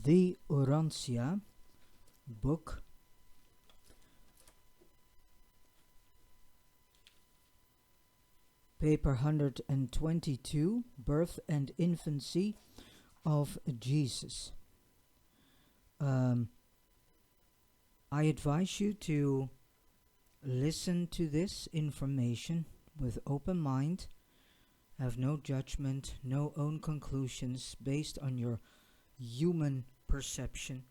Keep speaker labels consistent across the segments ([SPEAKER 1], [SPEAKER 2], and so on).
[SPEAKER 1] The Urantia book, paper 122, Birth and Infancy of Jesus. I advise you to listen to this information with open mind, have no judgment, no own conclusions based on your human perception,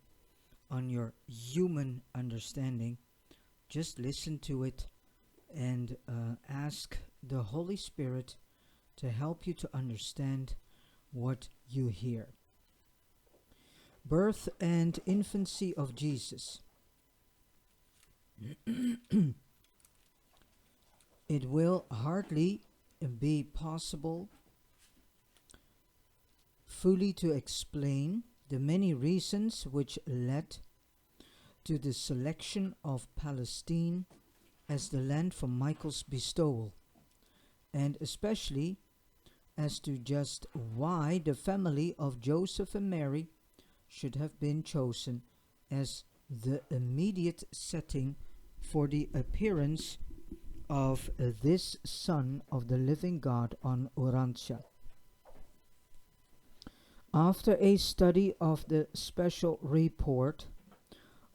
[SPEAKER 1] on your human understanding. Just listen to it and ask the Holy Spirit to help you to understand what you hear. Birth and Infancy of Jesus. It will hardly be possible fully to explain the many reasons which led to the selection of Palestine as the land for Michael's bestowal, and especially as to just why the family of Joseph and Mary should have been chosen as the immediate setting for the appearance of this Son of the living God on Urantia. After a study of the special report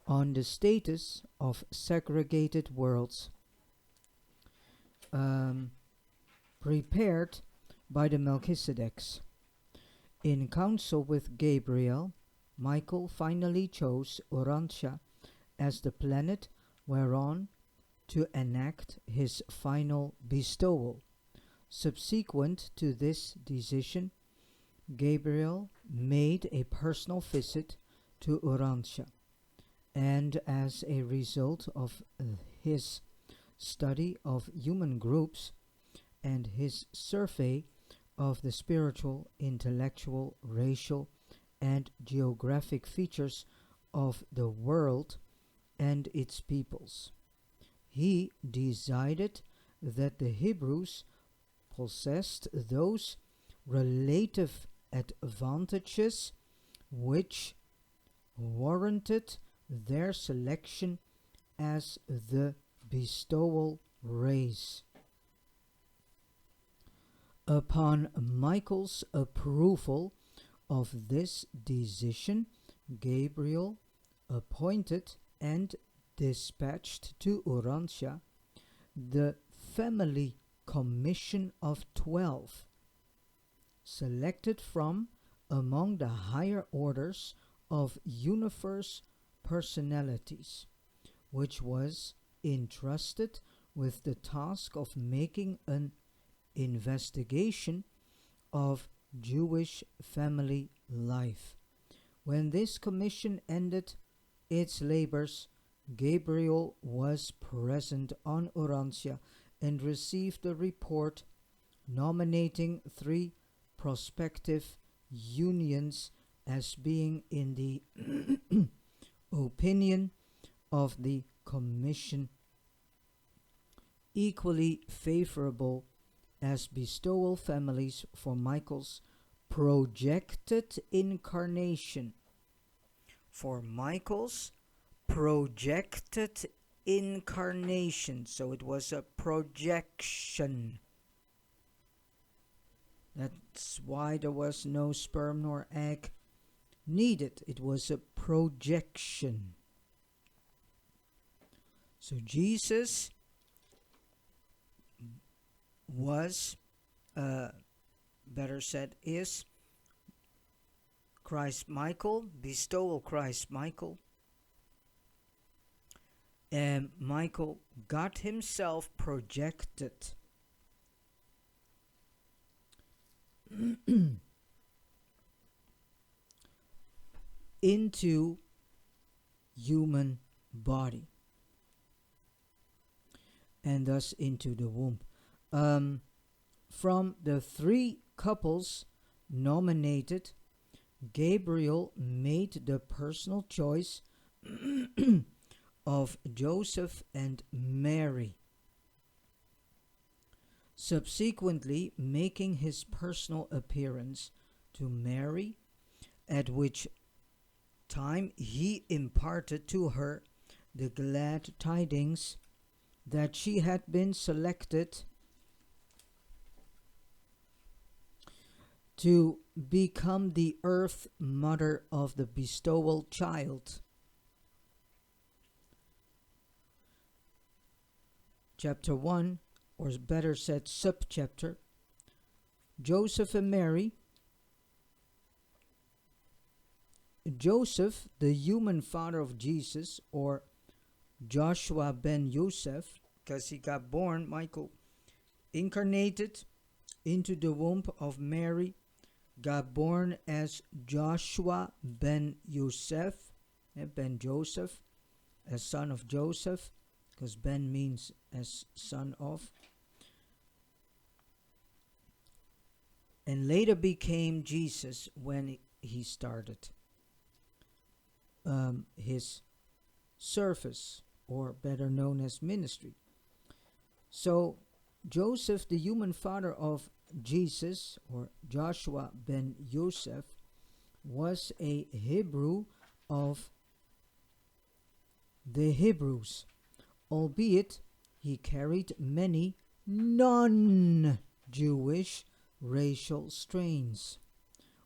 [SPEAKER 1] on the status of segregated worlds prepared by the Melchizedeks, in counsel with Gabriel, Michael finally chose Urantia as the planet whereon to enact his final bestowal. Subsequent to this decision, Gabriel made a personal visit to Urantia, and as a result of his study of human groups and his survey of the spiritual, intellectual, racial, and geographic features of the world and its peoples, he decided that the Hebrews possessed those relative advantages which warranted their selection as the bestowal race. Upon Michael's approval of this decision, Gabriel appointed and dispatched to Urantia the family commission of 12, selected from among the higher orders of universe personalities, which was entrusted with the task of making an investigation of Jewish family life. When this commission ended its labors, Gabriel was present on Urantia and received the report nominating 3 prospective unions as being in the opinion of the commission equally favorable as bestowal families for Michael's projected incarnation. For Michael's projected incarnation, so it was a projection. That's why there was no sperm nor egg needed. It was a projection. So Jesus was, better said, is Christ Michael, bestowal Christ Michael. And Michael got himself projected into human body and thus into the womb. From the 3 couples nominated, Gabriel made the personal choice of Joseph and Mary, subsequently making his personal appearance to Mary, at which time he imparted to her the glad tidings that she had been selected to become the earth mother of the bestowal child. Chapter 1, or better said, subchapter, Joseph and Mary. Joseph, the human father of Jesus, or Joshua ben Yosef, because he got born, Michael, incarnated into the womb of Mary, got born as Joshua ben Yosef, ben Joseph, as son of Joseph, because Ben means as son of, and later became Jesus when he started his service, or better known as ministry. So Joseph, the human father of Jesus, or Joshua ben Yosef, was a Hebrew of the Hebrews, albeit he carried many non-Jewish racial strains,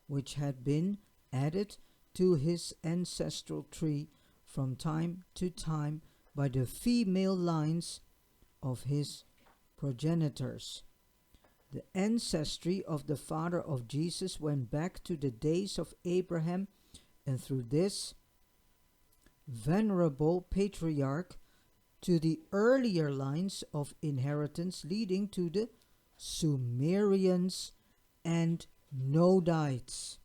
[SPEAKER 1] which had been added to his ancestral tree from time to time by the female lines of his progenitors. The ancestry of the father of Jesus went back to the days of Abraham, and through this venerable patriarch to the earlier lines of inheritance leading to the Sumerians and Nodites.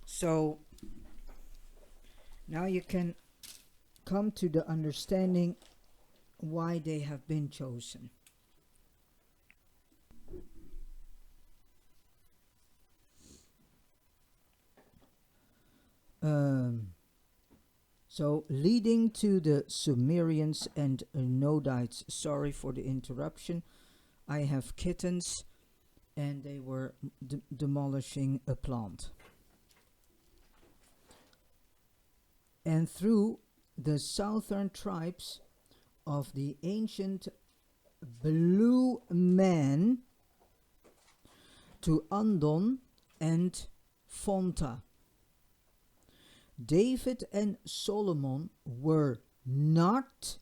[SPEAKER 1] So now you can come to the understanding why they have been chosen. So leading to the Sumerians and Nodites. Sorry for the interruption. I have kittens and they were demolishing a plant. And through the southern tribes of the ancient blue men to Andon and Fonta. David and Solomon were not,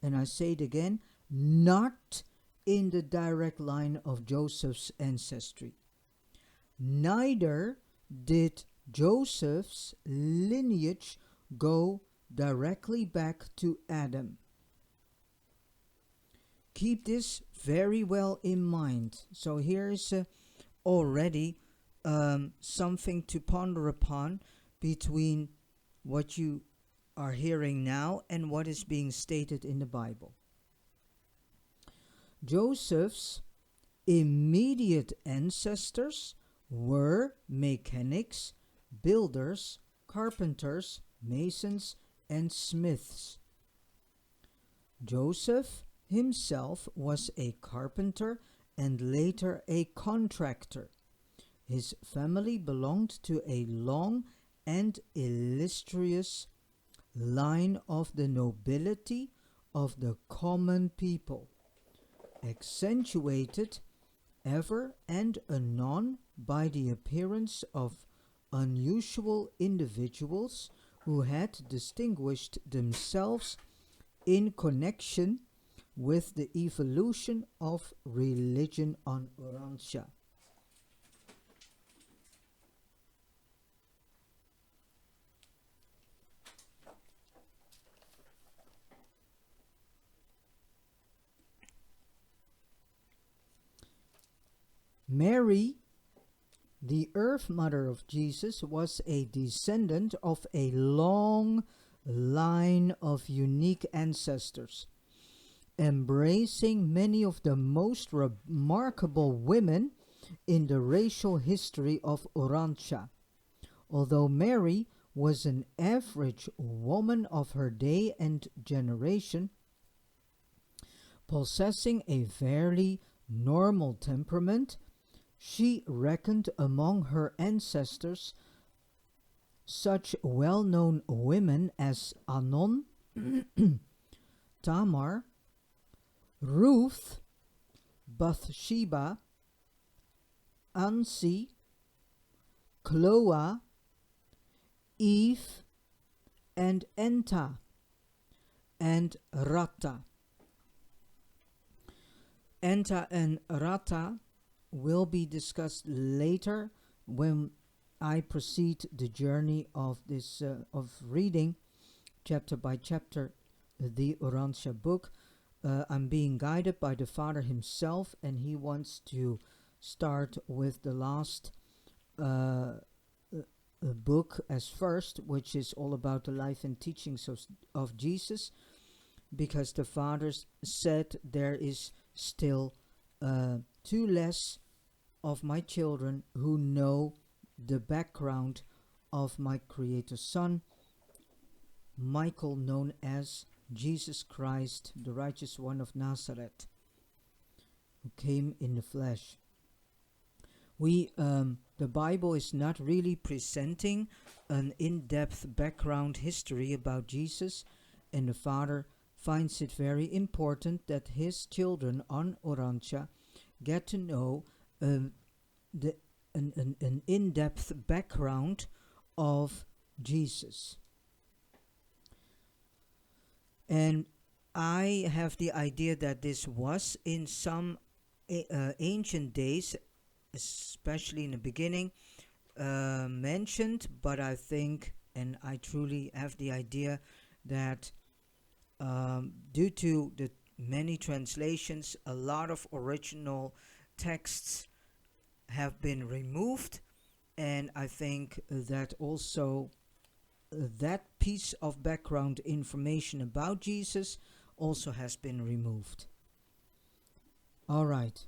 [SPEAKER 1] and I say it again, not in the direct line of Joseph's ancestry. Neither did Joseph's lineage go directly back to Adam. Keep this very well in mind. So here is already something to ponder upon between what you are hearing now and what is being stated in the Bible. Joseph's immediate ancestors were mechanics, builders, carpenters, masons, and smiths. Joseph himself was a carpenter and later a contractor. His family belonged to a long and illustrious line of the nobility of the common people, accentuated ever and anon by the appearance of unusual individuals who had distinguished themselves in connection with the evolution of religion on Urantia. Mary, the earth mother of Jesus, was a descendant of a long line of unique ancestors, embracing many of the most remarkable women in the racial history of Urantia. Although Mary was an average woman of her day and generation, possessing a fairly normal temperament, she reckoned among her ancestors such well-known women as Anon, Tamar, Ruth, Bathsheba, Ansi, Chloa, Eve, and Enta, and Rata. Enta and Rata will be discussed later when I proceed the journey of this of reading chapter by chapter the Urantia book. I'm being guided by the Father himself, and he wants to start with the last book as first, which is all about the life and teachings of Jesus, because the Father said there is still too less of my children who know the background of my Creator Son, Michael, known as Jesus Christ, the righteous one of Nazareth, who came in the flesh. The Bible is not really presenting an in-depth background history about Jesus, and the Father finds it very important that his children on Urantia get to know an in-depth background of Jesus. And I have the idea that this was in some ancient days, especially in the beginning, mentioned, but I think, and I truly have the idea that due to the many translations, a lot of original texts have been removed, and I think that also that piece of background information about Jesus also has been removed. All right.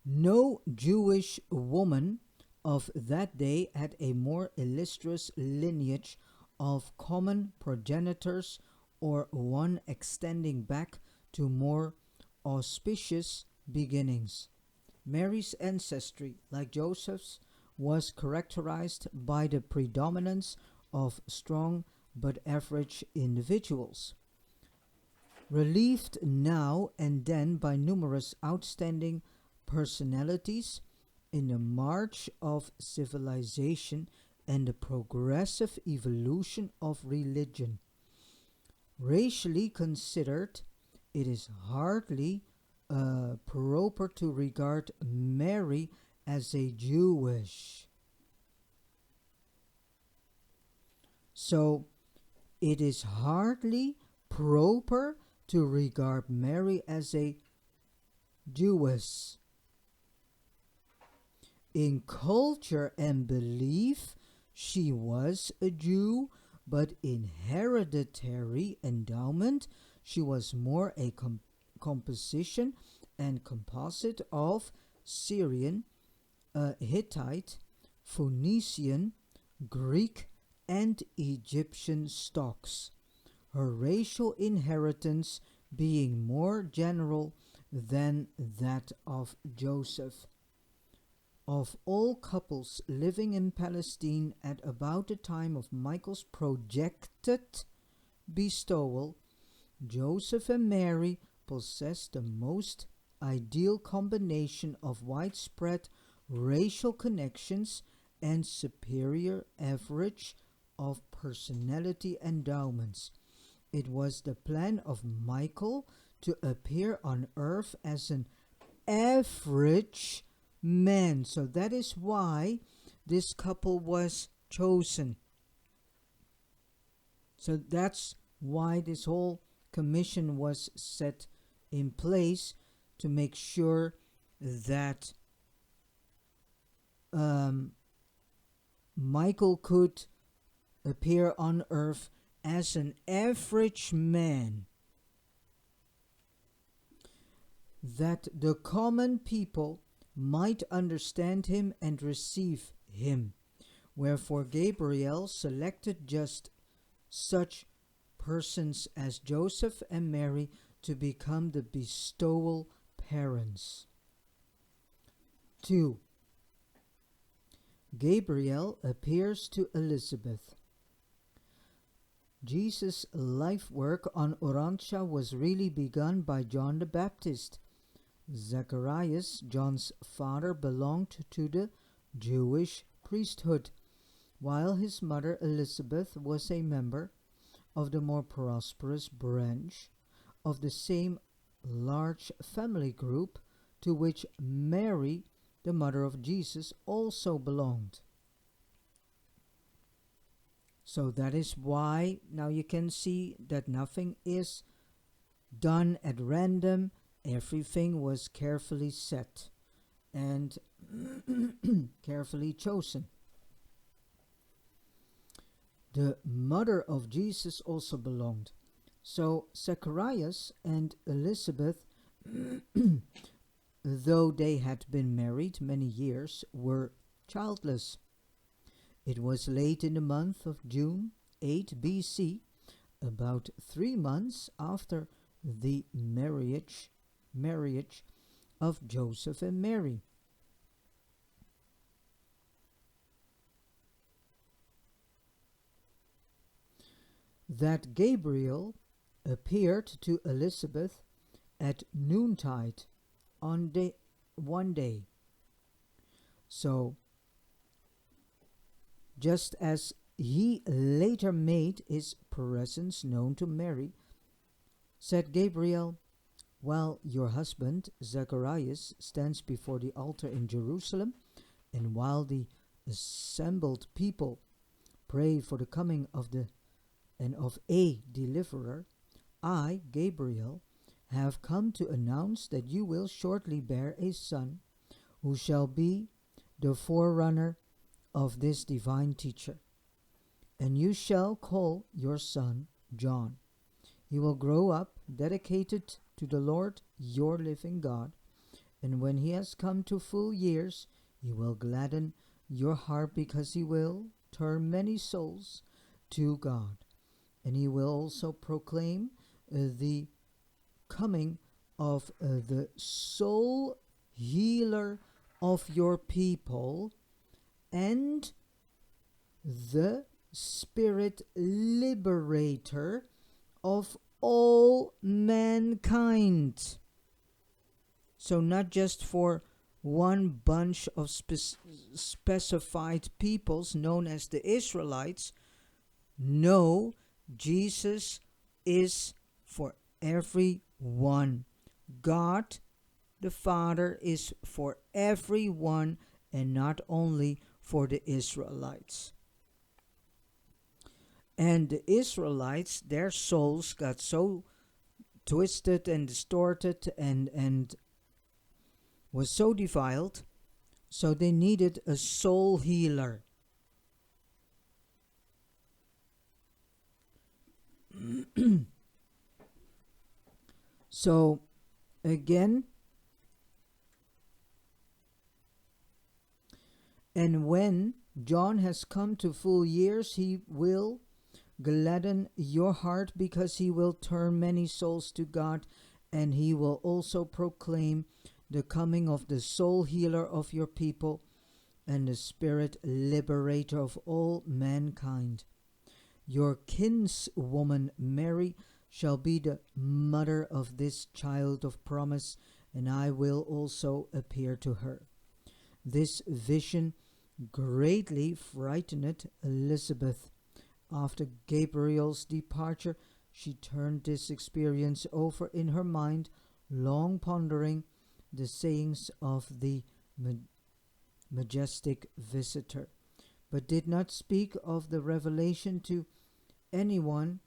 [SPEAKER 1] No Jewish woman of that day had a more illustrious lineage of common progenitors, or one extending back to more auspicious beginnings. Mary's ancestry, like Joseph's, was characterized by the predominance of strong but average individuals, relieved now and then by numerous outstanding personalities in the march of civilization and the progressive evolution of religion. Racially considered, it is hardly proper to regard Mary as a Jewish. So it is hardly proper to regard Mary as a Jewess. In culture and belief, she was a Jew, but in hereditary endowment, she was more a composition and composite of Syrian, Hittite, Phoenician, Greek, and Egyptian stocks, her racial inheritance being more general than that of Joseph. Of all couples living in Palestine at about the time of Michael's projected bestowal, Joseph and Mary possessed the most ideal combination of widespread racial connections and superior average of personality endowments. It was the plan of Michael to appear on earth as an average man. So that is why this couple was chosen. So that's why this whole commission was set in place, to make sure that Michael could appear on earth as an average man, that the common people might understand him and receive him. Wherefore Gabriel selected just such persons as Joseph and Mary to become the bestowal parents. 2. Gabriel appears to Elizabeth. Jesus' life work on Urantia was really begun by John the Baptist. Zacharias, John's father, belonged to the Jewish priesthood, while his mother Elizabeth was a member of the more prosperous branch of the same large family group to which Mary, the mother of Jesus, also belonged. So that is why now you can see that nothing is done at random. Everything was carefully set and carefully chosen. The mother of Jesus also belonged. So Zacharias and Elizabeth, though they had been married many years, were childless. It was late in the month of June, 8 BC, about 3 months after the marriage of Joseph and Mary. That Gabriel appeared to Elizabeth at noontide on one day. So, just as he later made his presence known to Mary, said Gabriel, while your husband Zacharias stands before the altar in Jerusalem, and while the assembled people pray for the coming of a deliverer, I, Gabriel, have come to announce that you will shortly bear a son, who shall be the forerunner of this divine teacher. And you shall call your son John. He will grow up dedicated to the Lord your living God, and when he has come to full years, he will gladden your heart because he will turn many souls to God. And he will also proclaim the coming of the soul healer of your people and the spirit liberator of all mankind. So not just for one bunch of specified peoples known as the Israelites. No, Jesus is for everyone. God the Father is for everyone and not only for the Israelites. And the Israelites, their souls got so twisted and distorted and was so defiled, so they needed a soul healer. So again, and when John has come to full years, he will gladden your heart because he will turn many souls to God, and he will also proclaim the coming of the soul healer of your people and the spirit liberator of all mankind. Your kinswoman Mary shall be the mother of this child of promise, and I will also appear to her. This vision greatly frightened Elizabeth. After Gabriel's departure, she turned this experience over in her mind, long pondering the sayings of the majestic visitor, but did not speak of the revelation to anyone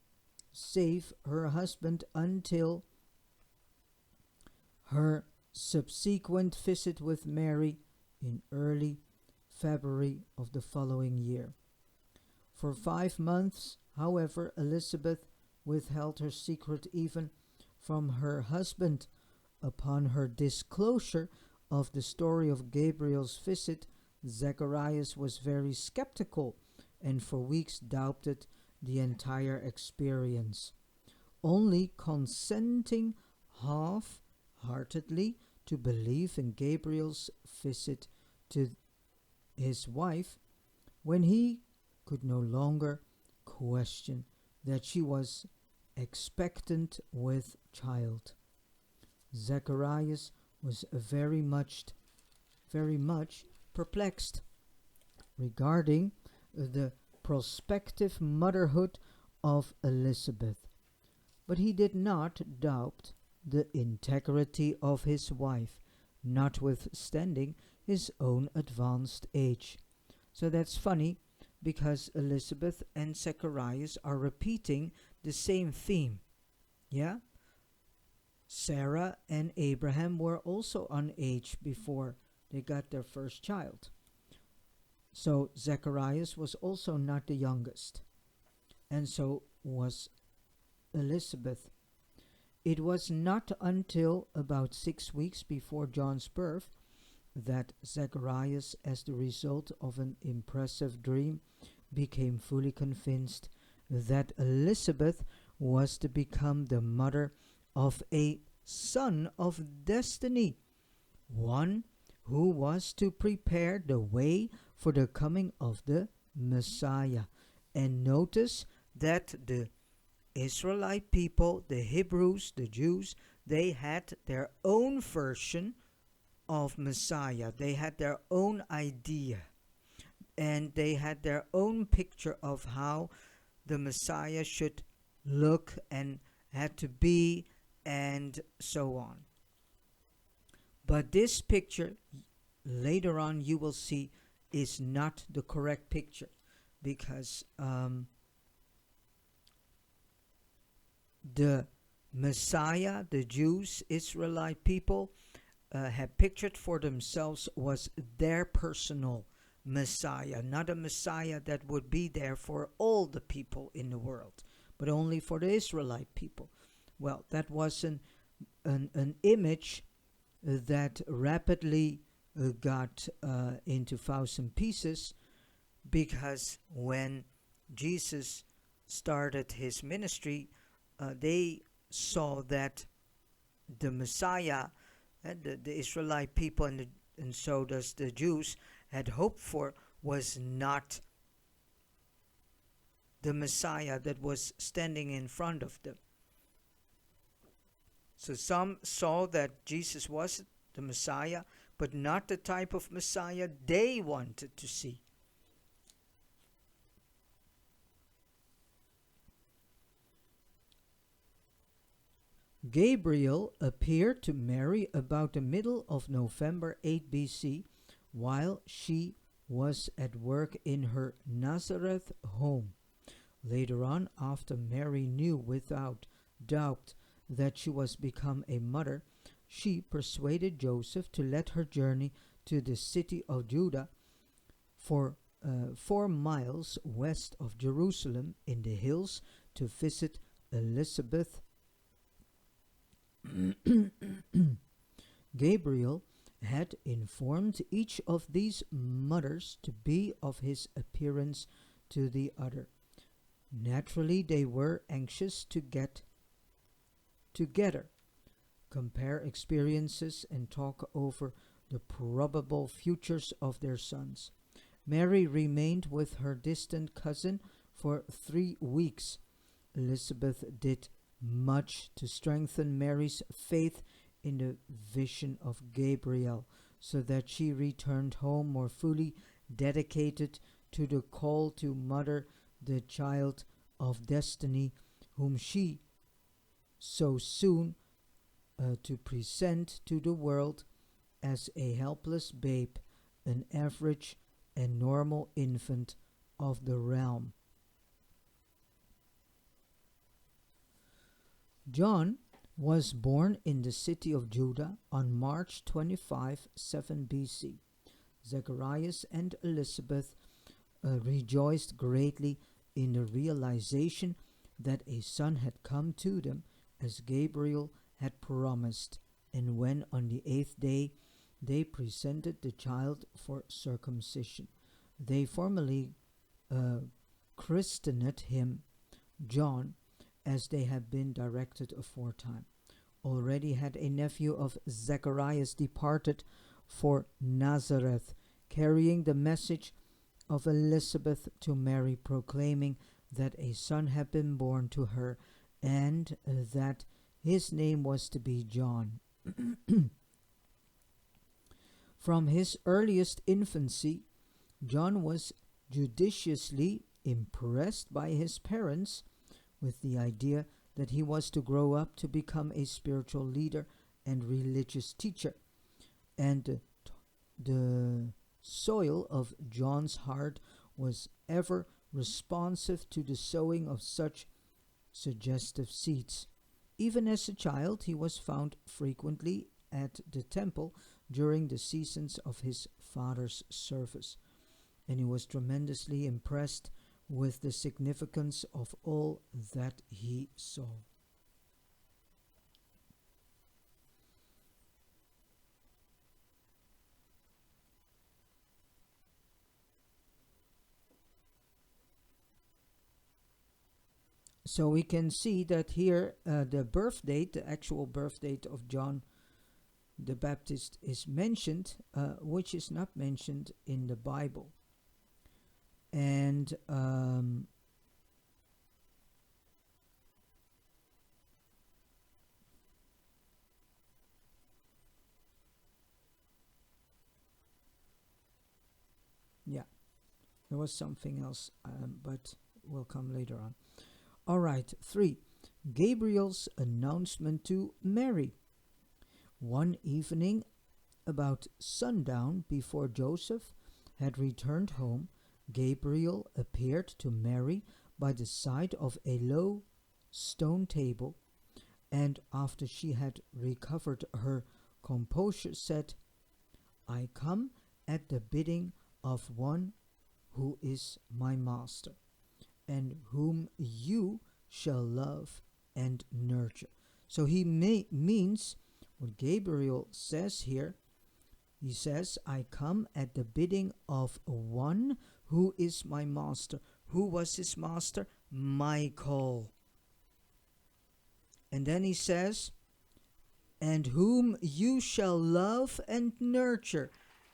[SPEAKER 1] save her husband until her subsequent visit with Mary in early February of the following year. For 5 months, however, Elizabeth withheld her secret even from her husband. Upon her disclosure of the story of Gabriel's visit, Zacharias was very skeptical and for weeks doubted the entire experience, only consenting half heartedly to believe in Gabriel's visit to his wife when he could no longer question that she was expectant with child. Zacharias was very much perplexed regarding the prospective motherhood of Elizabeth, but he did not doubt the integrity of his wife, notwithstanding his own advanced age. So that's funny because Elizabeth and Zacharias are repeating the same theme. Yeah? Sarah and Abraham were also on age before they got their first child. So Zacharias was also not the youngest, and so was Elizabeth. It was not until about 6 weeks before John's birth that Zacharias, as the result of an impressive dream, became fully convinced that Elizabeth was to become the mother of a son of destiny, one who was to prepare the way for the coming of the Messiah. And notice that the Israelite people, the Hebrews, the Jews, they had their own version of Messiah. They had their own idea and they had their own picture of how the Messiah should look and had to be and so on. But this picture, later on you will see, is not the correct picture because the Messiah, the Jews, Israelite people, had pictured for themselves was their personal Messiah, not a Messiah that would be there for all the people in the world, but only for the Israelite people. Well, that was an image that rapidly got into thousand pieces because when Jesus started his ministry, they saw that the Messiah, the Israelite people, and so does the Jews, had hoped for was not the Messiah that was standing in front of them. So some saw that Jesus was the Messiah, but not the type of Messiah they wanted to see. Gabriel appeared to Mary about the middle of November 8 BC while she was at work in her Nazareth home. Later on, after Mary knew without doubt that she was become a mother, she persuaded Joseph to let her journey to the city of Judah, for 4 miles west of Jerusalem in the hills, to visit Elizabeth. Gabriel had informed each of these mothers to be of his appearance to the other. Naturally, they were anxious to get together, compare experiences, and talk over the probable futures of their sons. Mary remained with her distant cousin for 3 weeks. Elizabeth did much to strengthen Mary's faith in the vision of Gabriel, so that she returned home more fully dedicated to the call to mother the child of destiny, whom she so soon to present to the world as a helpless babe, an average and normal infant of the realm. John was born in the city of Judah on March 25, 7 BC. Zacharias and Elizabeth rejoiced greatly in the realization that a son had come to them as Gabriel had promised. And when on the 8th day they presented the child for circumcision. They formally uh, christened him John, as they had been directed aforetime. Already had a nephew of Zacharias departed for Nazareth, carrying the message of Elizabeth to Mary, proclaiming that a son had been born to her, and that his name was to be John. From his earliest infancy, John was judiciously impressed by his parents with the idea that he was to grow up to become a spiritual leader and religious teacher. And the soil of John's heart was ever responsive to the sowing of such suggestive seeds. Even as a child, he was found frequently at the temple during the seasons of his father's service, and he was tremendously impressed with the significance of all that he saw. So we can see that here the birth date, the actual birth date of John the Baptist is mentioned, which is not mentioned in the Bible. And yeah, there was something else, but will come later on. All right, 3. Gabriel's announcement to Mary. One evening, about sundown, before Joseph had returned home, Gabriel appeared to Mary by the side of a low stone table, and after she had recovered her composure, said, "I come at the bidding of one who is my master, and whom you shall love and nurture." So he means what Gabriel says here. He says, "I come at the bidding of one who is my master." Who was his master? Michael. And then he says, "and whom you shall love and nurture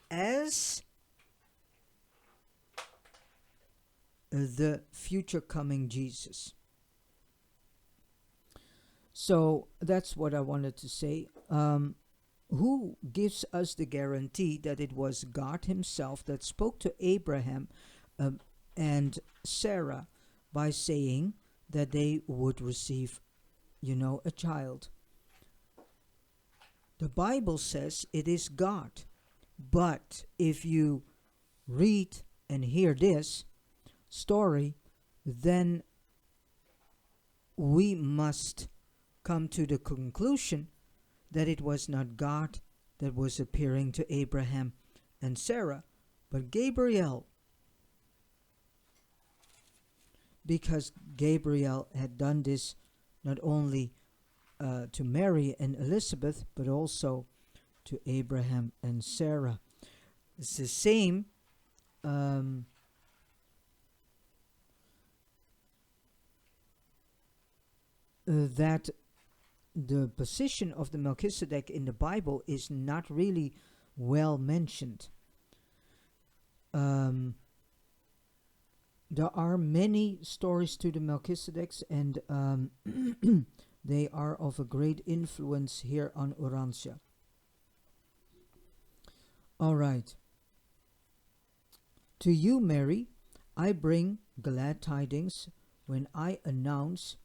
[SPEAKER 1] as the future coming Jesus." So that's what I wanted to say. Who gives us the guarantee that it was God Himself that spoke to Abraham and Sarah by saying that they would receive, a child? The Bible says it is God. But if you read and hear this story, then we must come to the conclusion that it was not God that was appearing to Abraham and Sarah, but Gabriel. Because Gabriel had done this not only to Mary and Elizabeth, but also to Abraham and Sarah. It's the same that the position of the Melchizedek in the Bible is not really well mentioned. There are many stories to the Melchizedeks, and they are of a great influence here on Urantia. All right. To you, Mary, I bring glad tidings when I announce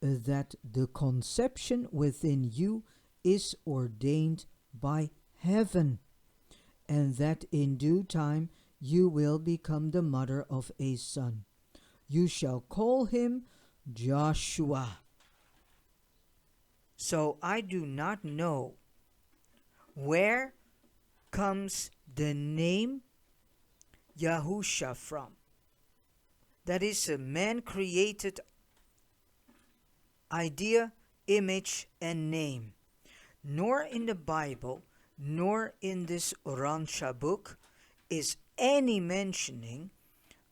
[SPEAKER 1] that the conception within you is ordained by heaven, and that in due time you will become the mother of a son. You shall call him Joshua. So I do not know where comes the name Yahusha from. That is a man-created idea, image, and name. Nor in the Bible nor in this Urantia book is any mentioning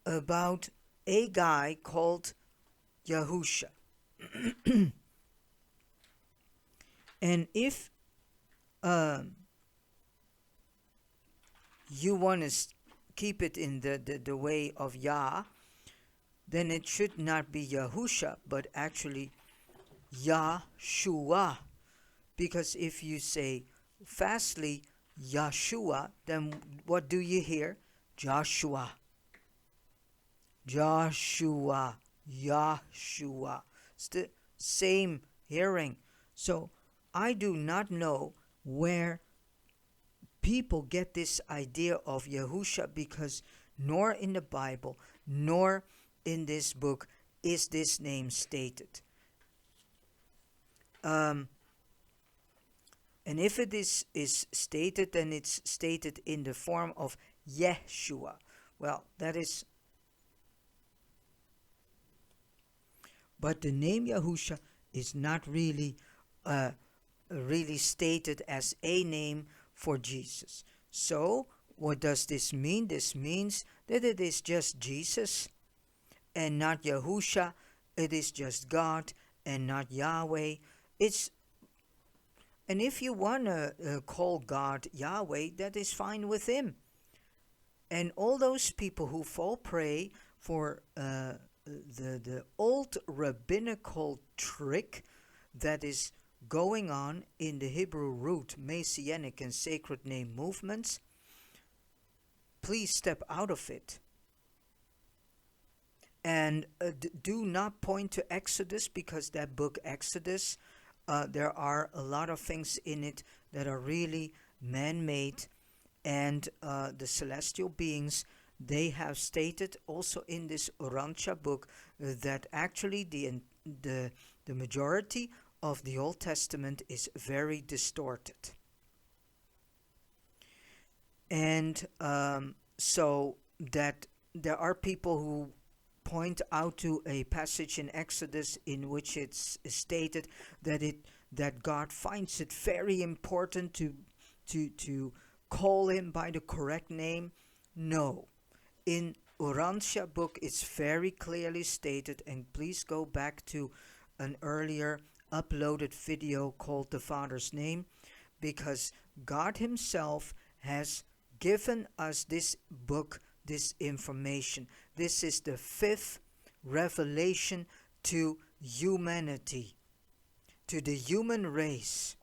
[SPEAKER 1] about a guy called Yahusha. And if you want to keep it in the way of Yah, then it should not be Yahusha, but actually Yahshua. Because if you say fastly Yahshua, then what do you hear? Joshua. Joshua. Yahshua. It's the same hearing. So I do not know where people get this idea of Yahusha, because nor in the Bible nor in this book is this name stated. And if it is stated, then it's stated in the form of Yeshua. Well, that is. But the name Yahusha is not really stated as a name for Jesus. So, what does this mean? This means that it is just Jesus and not Yahusha. It is just God and not Yahweh. And if you want to call God Yahweh, that is fine with him. And all those people who fall prey for the old rabbinical trick that is going on in the Hebrew root Messianic and sacred name movements, please step out of it. And do not point to Exodus, because that book Exodus, there are a lot of things in it that are really man-made, and the celestial beings, they have stated also in this Urantia book that actually the majority of the Old Testament is very distorted. And so that there are people who point out to a passage in Exodus in which it's stated that God finds it very important to call him by the correct name. No. In Urantia book it's very clearly stated, and please go back to an earlier uploaded video called The Father's Name, because God himself has given us this book, this information. This is the fifth revelation to humanity, to the human race.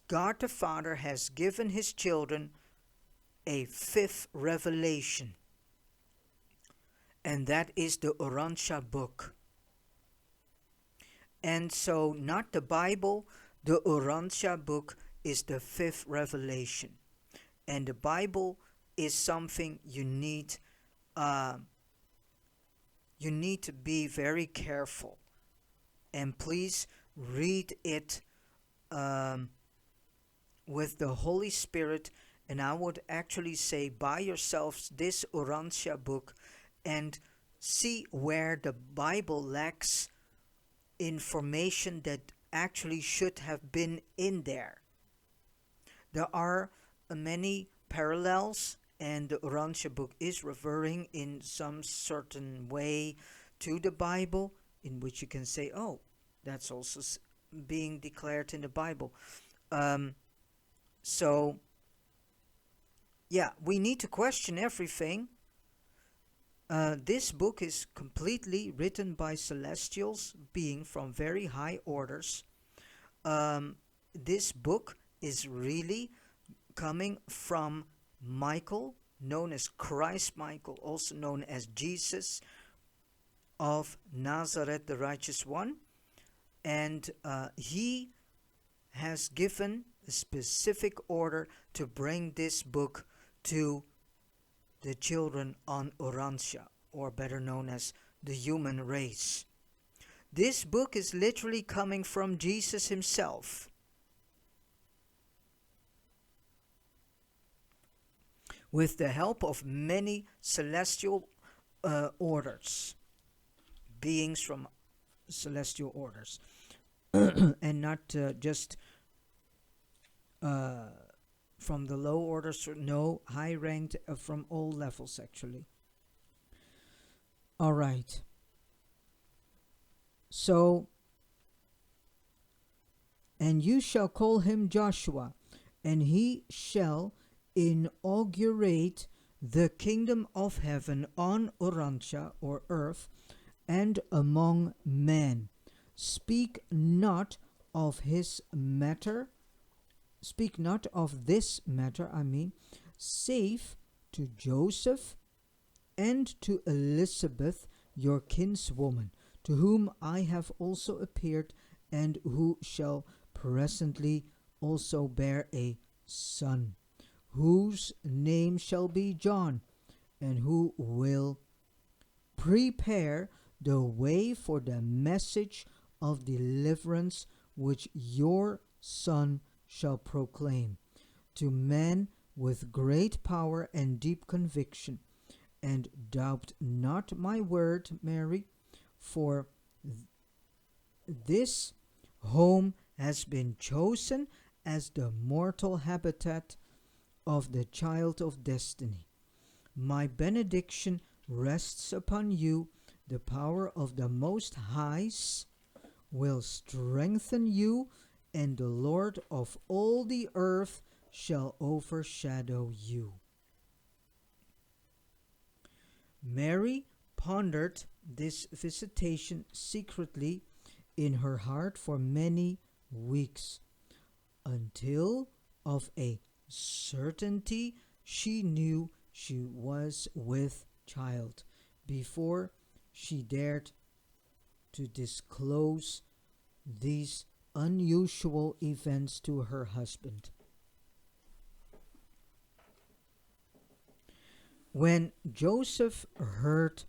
[SPEAKER 1] God the Father has given his children a fifth revelation, and that is the Urantia book. And so not the Bible, the Urantia book is the fifth revelation. And the Bible is something you need to be very careful. And please read it with the Holy Spirit. And I would actually say, buy yourselves this Urantia book and see where the Bible lacks information that actually should have been in there. There are many parallels, and the Urantia book is referring in some certain way to the Bible, in which you can say, oh, that's also being declared in the Bible. So, yeah, we need to question everything. This book is completely written by celestials, being from very high orders. This book is really coming from Michael, known as Christ Michael, also known as Jesus of Nazareth, the righteous one. And he has given a specific order to bring this book to the children on Urantia, or better known as the human race. This book is literally coming from Jesus himself. With the help of many celestial orders, beings from celestial orders, and not just from the low orders, no, high ranked, from all levels actually. All right. So, and you shall call him Joshua, and he shall inaugurate the kingdom of heaven on Urantia or earth and among men. Speak not of his matter, speak not of this matter, save to Joseph and to Elizabeth, your kinswoman, to whom I have also appeared, and who shall presently also bear a son, whose name shall be John, and who will prepare the way for the message of deliverance which your Son shall proclaim to men with great power and deep conviction. And doubt not my word, Mary, for this home has been chosen as the mortal habitat of the child of destiny. My benediction rests upon you. The power of the Most High will strengthen you, and the Lord of all the earth shall overshadow you. Mary pondered this visitation secretly in her heart for many weeks, until of a certainty she knew she was with child, before she dared to disclose these unusual events to her husband. When Joseph heard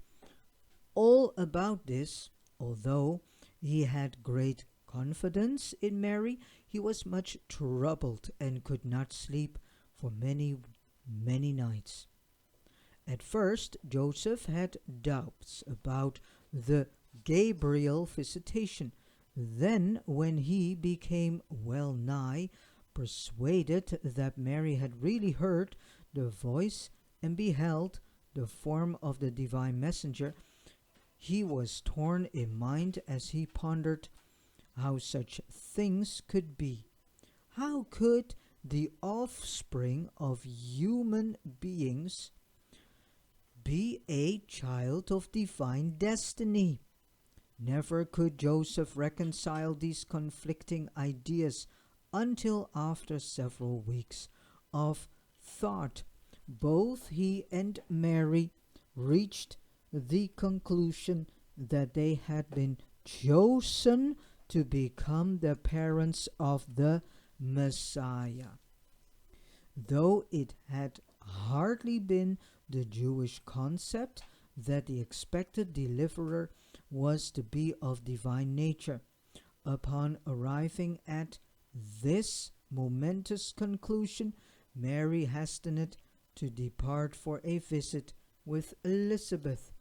[SPEAKER 1] all about this, although he had great confidence in Mary, he was much troubled and could not sleep for many, many nights. At first, Joseph had doubts about the Gabriel visitation. Then, when he became well nigh persuaded that Mary had really heard the voice and beheld the form of the divine messenger, he was torn in mind as he pondered how such things could be. How could the offspring of human beings be a child of divine destiny? Never could Joseph reconcile these conflicting ideas until after several weeks of thought. Both he and Mary reached the conclusion that they had been chosen to become the parents of the Messiah. Though it had hardly been the Jewish concept that the expected deliverer was to be of divine nature. Upon arriving at this momentous conclusion, Mary hastened to depart for a visit with Elizabeth.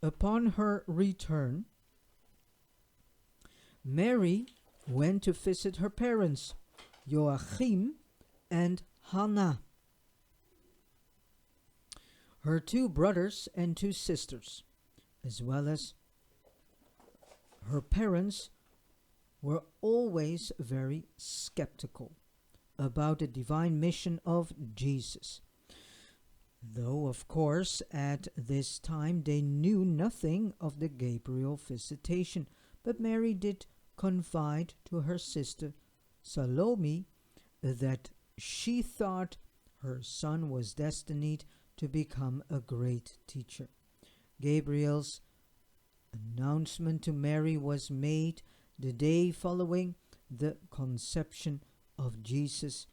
[SPEAKER 1] Upon her return, Mary went to visit her parents, Joachim and Hannah, her two brothers and two sisters, as well as her parents were always very skeptical about the divine mission of Jesus. Though, of course, at this time they knew nothing of the Gabriel visitation, but Mary did confide to her sister Salome that she thought her son was destined to become a great teacher. Gabriel's announcement to Mary was made the day following the conception of Jesus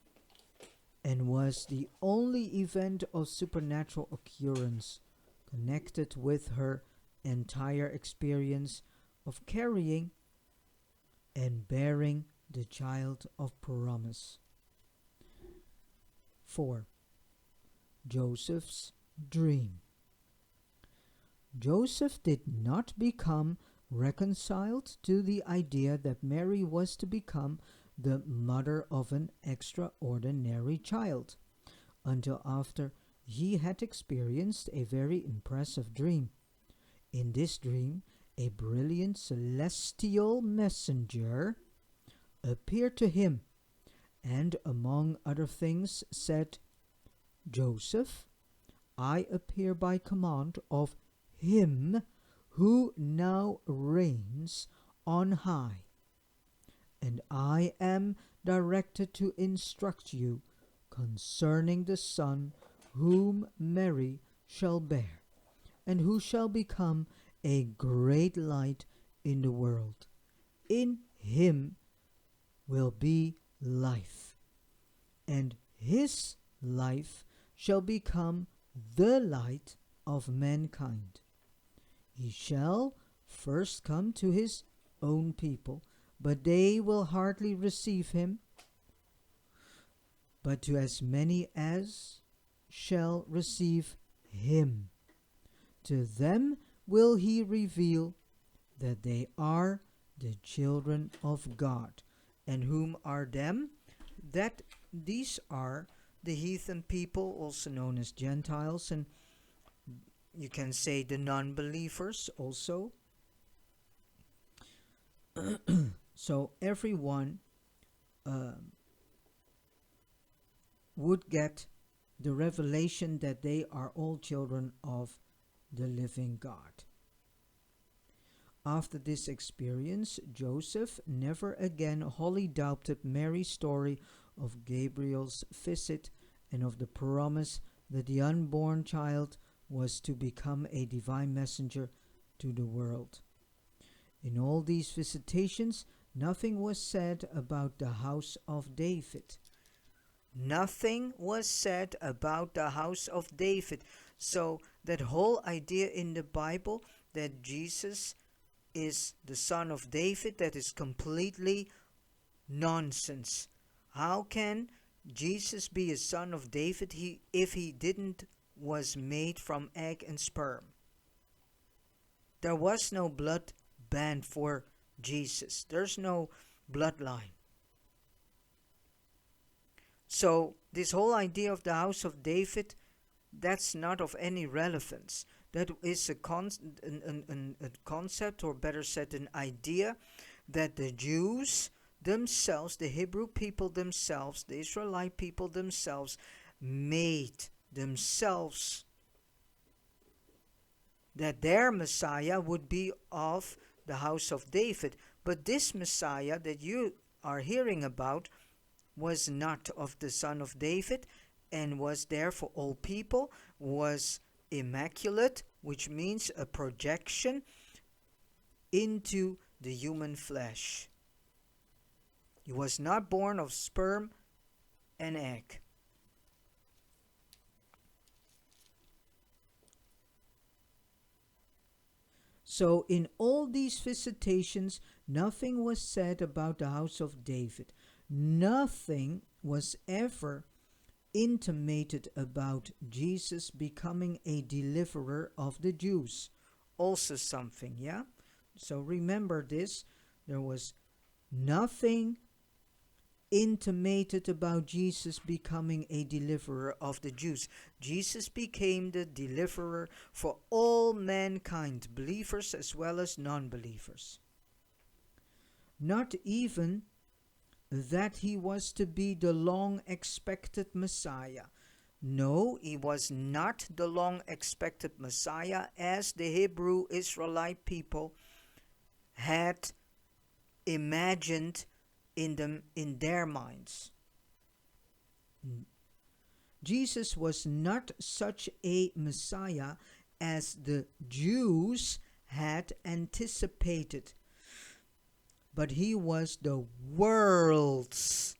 [SPEAKER 1] and was the only event of supernatural occurrence connected with her entire experience of carrying and bearing the child of promise. 4. Joseph's dream. Joseph did not become reconciled to the idea that Mary was to become the mother of an extraordinary child, until after he had experienced a very impressive dream. In this dream, a brilliant celestial messenger appeared to him, and among other things said, "Joseph, I appear by command of him who now reigns on high, and I am directed to instruct you concerning the Son whom Mary shall bear, and who shall become a great light in the world. In him will be life, and his life shall become the light of mankind. He shall first come to his own people, but they will hardly receive him. But to as many as shall receive him, to them will he reveal that they are the children of God. And whom are them? That these are the heathen people, also known as Gentiles, and you can say the non-believers also. So everyone would get the revelation that they are all children of the living God. After this experience, Joseph never again wholly doubted Mary's story of Gabriel's visit and of the promise that the unborn child was to become a divine messenger to the world. In all these visitations, nothing was said about the house of David. Nothing was said about the house of David. So that whole idea in the Bible that Jesus is the son of David, that is completely nonsense. How can Jesus be a son of David if he didn't was made from egg and sperm? There was no blood band for Jesus. There's no bloodline. So this whole idea of the house of David, that's not of any relevance. That is a concept, or better said, an idea that the Jews themselves, the Hebrew people themselves, the Israelite people themselves, made themselves, that their Messiah would be of the house of David. But this Messiah that you are hearing about was not of the son of David, and was there for all people, was immaculate, which means a projection into the human flesh. He was not born of sperm and egg. So in all these visitations, nothing was said about the house of David. Nothing was ever intimated about Jesus becoming a deliverer of the Jews. Also something, yeah? So remember this, there was nothing intimated about Jesus becoming a deliverer of the Jews. Jesus became the deliverer for all mankind, believers as well as non-believers. Not even that he was to be the long-expected Messiah. No, he was not the long-expected Messiah as the Hebrew Israelite people had imagined in their minds. Jesus was not such a Messiah as the Jews had anticipated, but he was the world's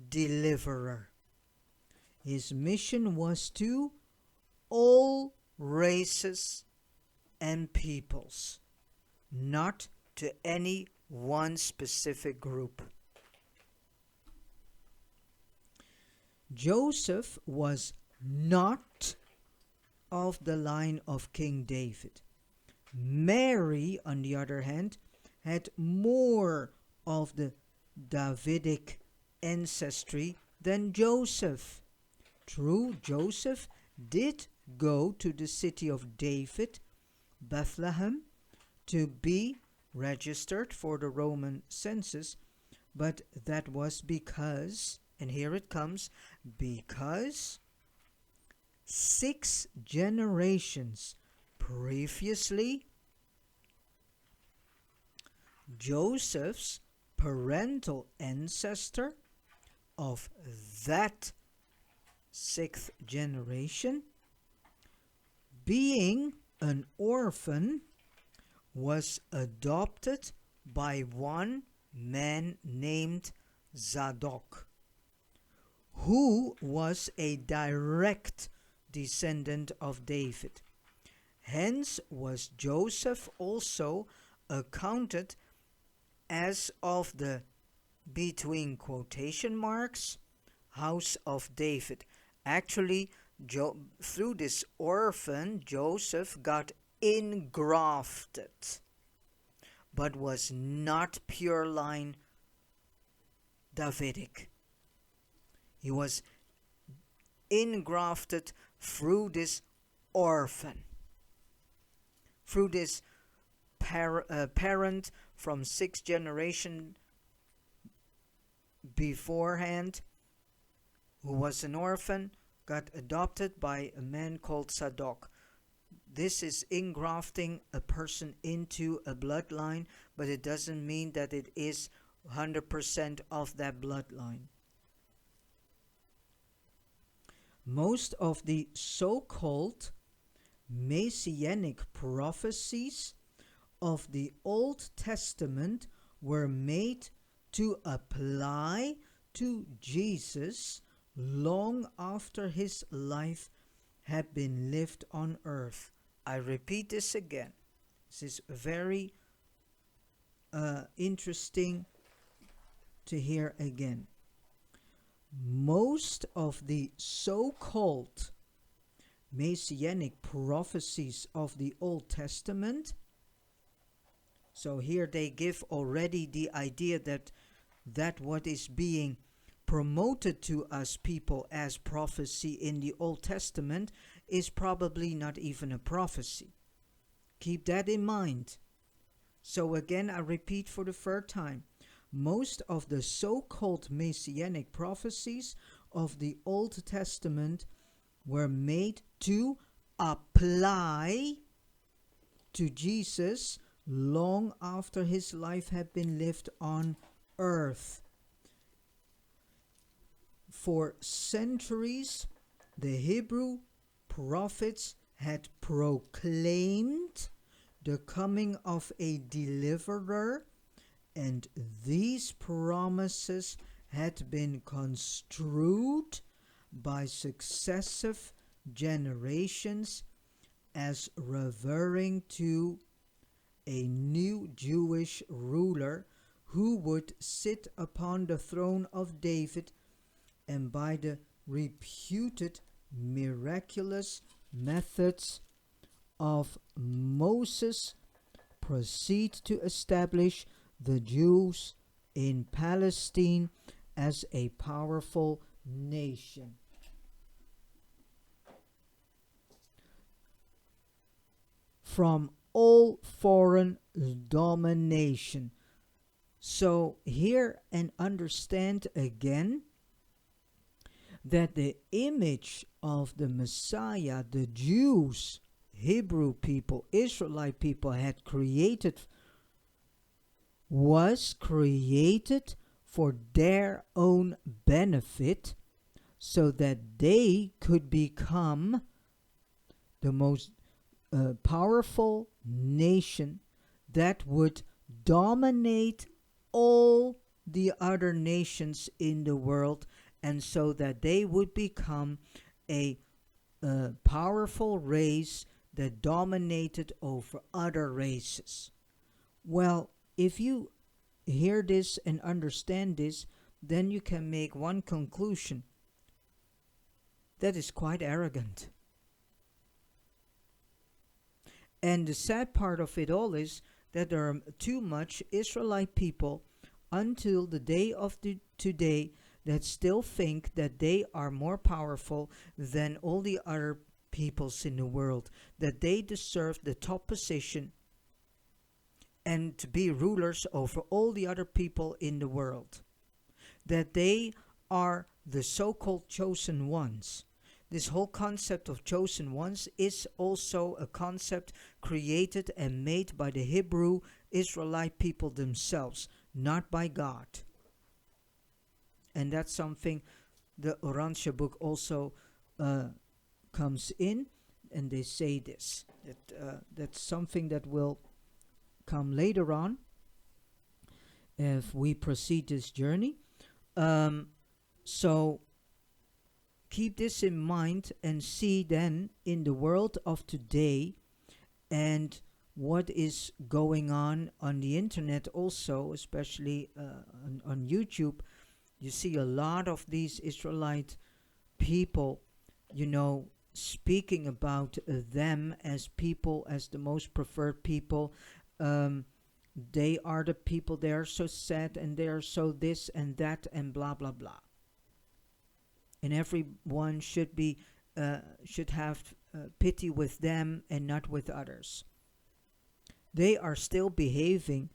[SPEAKER 1] deliverer. His mission was to all races and peoples, not to any one specific group. Joseph was not of the line of King David. Mary, on the other hand, had more of the Davidic ancestry than Joseph. True, Joseph did go to the city of David, Bethlehem, to be registered for the Roman census, but that was because, and here it comes, because 6 generations previously, Joseph's parental ancestor of that 6th generation, being an orphan, was adopted by one man named Zadok, who was a direct descendant of David. Hence was Joseph also accounted as of the, between quotation marks, house of David. Actually, through this orphan, Joseph got ingrafted, but was not pure line Davidic. He was ingrafted through this orphan, through this parent from 6th generation beforehand, who was an orphan, got adopted by a man called Zadok. This is ingrafting a person into a bloodline, but it doesn't mean that it is 100% of that bloodline. Most of the so-called messianic prophecies of the Old Testament were made to apply to Jesus long after his life had been lived on earth. I repeat this again. This is very interesting to hear again. Most of the so-called messianic prophecies of the Old Testament, so here they give already the idea that what is being promoted to us people as prophecy in the Old Testament is probably not even a prophecy. Keep that in mind. So again, I repeat for the third time. Most of the so-called messianic prophecies of the Old Testament were made to apply to Jesus long after his life had been lived on earth. For centuries, the Hebrew prophets had proclaimed the coming of a deliverer, and these promises had been construed by successive generations as referring to a new Jewish ruler who would sit upon the throne of David, and by the reputed miraculous methods of Moses proceed to establish the Jews in Palestine as a powerful nation. From all foreign domination. So hear and understand again that the image of the Messiah, the Jews, Hebrew people, Israelite people had created, was created for their own benefit, so that they could become the most powerful nation that would dominate all the other nations in the world, and so that they would become a powerful race that dominated over other races. Well, if you hear this and understand this, then you can make one conclusion. That is quite arrogant. And the sad part of it all is that there are too much Israelite people until the day of today that still think that they are more powerful than all the other peoples in the world, that they deserve the top position and to be rulers over all the other people in the world, that they are the so-called chosen ones. This whole concept of chosen ones is also a concept created and made by the Hebrew Israelite people themselves, not by God. And that's something the Urantia book also comes in, and they say this. That's something that will come later on if we proceed this journey. So keep this in mind and see then in the world of today and what is going on the internet also, especially on YouTube. You see a lot of these Israelite people, speaking about them as people, as the most preferred people. They are the people, they are so sad and they are so this and that and blah blah blah. And everyone should have pity with them and not with others. They are still behaving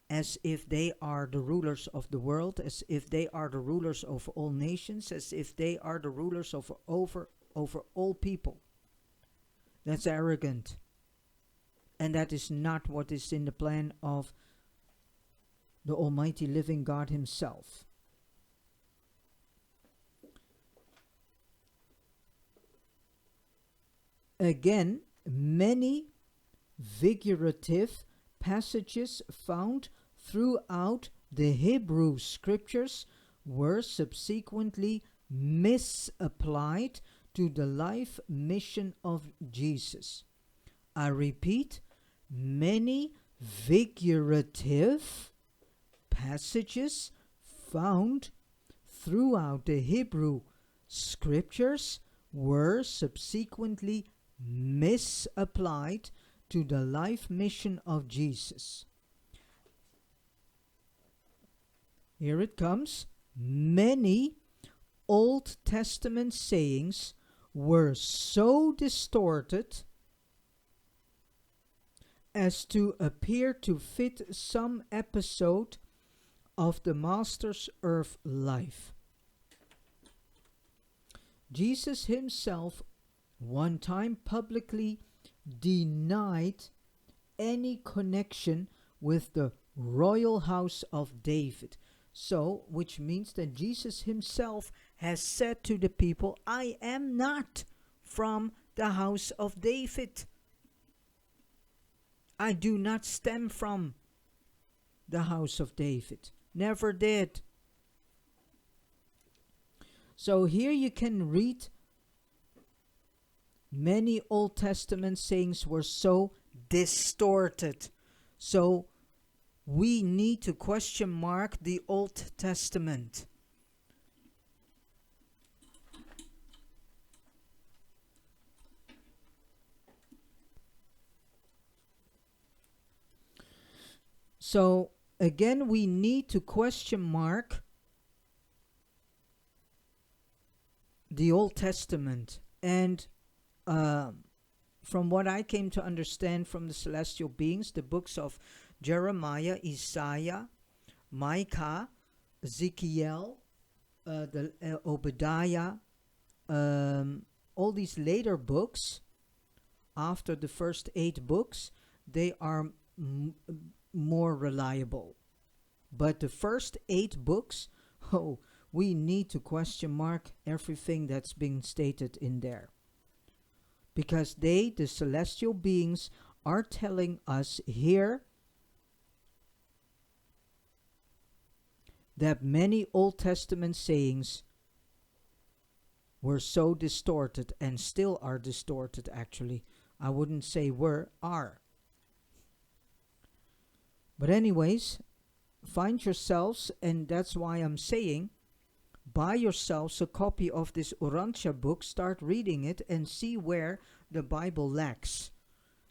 [SPEAKER 1] as if they are the rulers of the world, as if they are the rulers of all nations, as if they are the rulers over all people. That's arrogant. And that is not what is in the plan of the Almighty living God Himself. Again, many figurative passages found throughout the Hebrew scriptures were subsequently misapplied to the life mission of Jesus. I repeat, many figurative passages found throughout the Hebrew scriptures were subsequently misapplied to the life mission of Jesus. Here it comes. Many Old Testament sayings were so distorted as to appear to fit some episode of the Master's earth life. Jesus Himself one time publicly denied any connection with the royal house of David. So, which means that Jesus Himself has said to the people, I am not from the house of David. I do not stem from the house of David. Never did. So here you can read many Old Testament sayings were so distorted. So we need to question mark the Old Testament. So again, we need to question mark the Old Testament. And from what I came to understand from the celestial beings, the books of Jeremiah, Isaiah, Micah, Ezekiel, Obadiah, all these later books, after the first 8 books, they are more reliable. But the first 8 books, we need to question mark everything that's being stated in there. Because they, the celestial beings, are telling us here that many Old Testament sayings were so distorted and still are distorted, actually. I wouldn't say were, are. But anyways, find yourselves, and that's why I'm saying, buy yourselves a copy of this Urantia book, start reading it, and see where the Bible lacks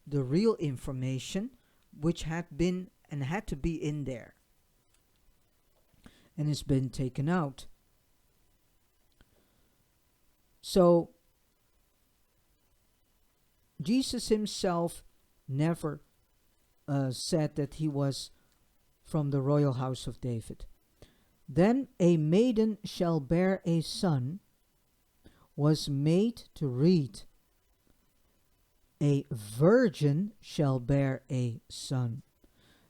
[SPEAKER 1] the real information which had been and had to be in there. and has been taken out. So Jesus himself never said that he was from the royal house of David. Then a maiden shall bear a son was made to read, a virgin shall bear a son.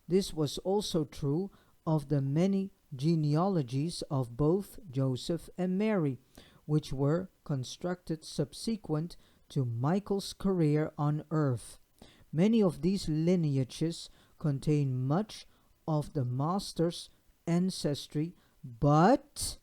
[SPEAKER 1] This was also true of the many genealogies of both Joseph and Mary, which were constructed subsequent to Michael's career on earth. Many of these lineages contain much of the Master's ancestry, but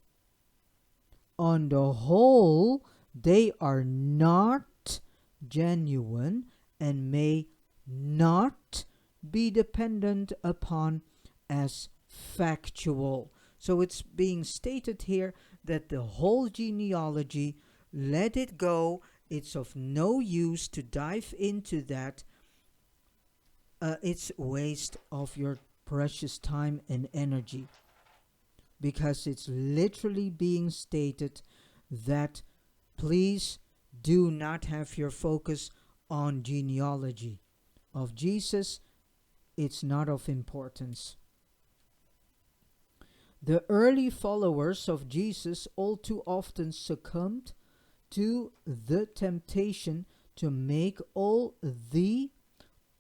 [SPEAKER 1] on the whole, they are not genuine and may not be dependent upon as factual. So it's being stated here that the whole genealogy, let it go. It's of no use to dive into that. It's waste of your precious time and energy, because it's literally being stated that please do not have your focus on genealogy of Jesus. It's not of importance. The early followers of Jesus all too often succumbed to the temptation to make all the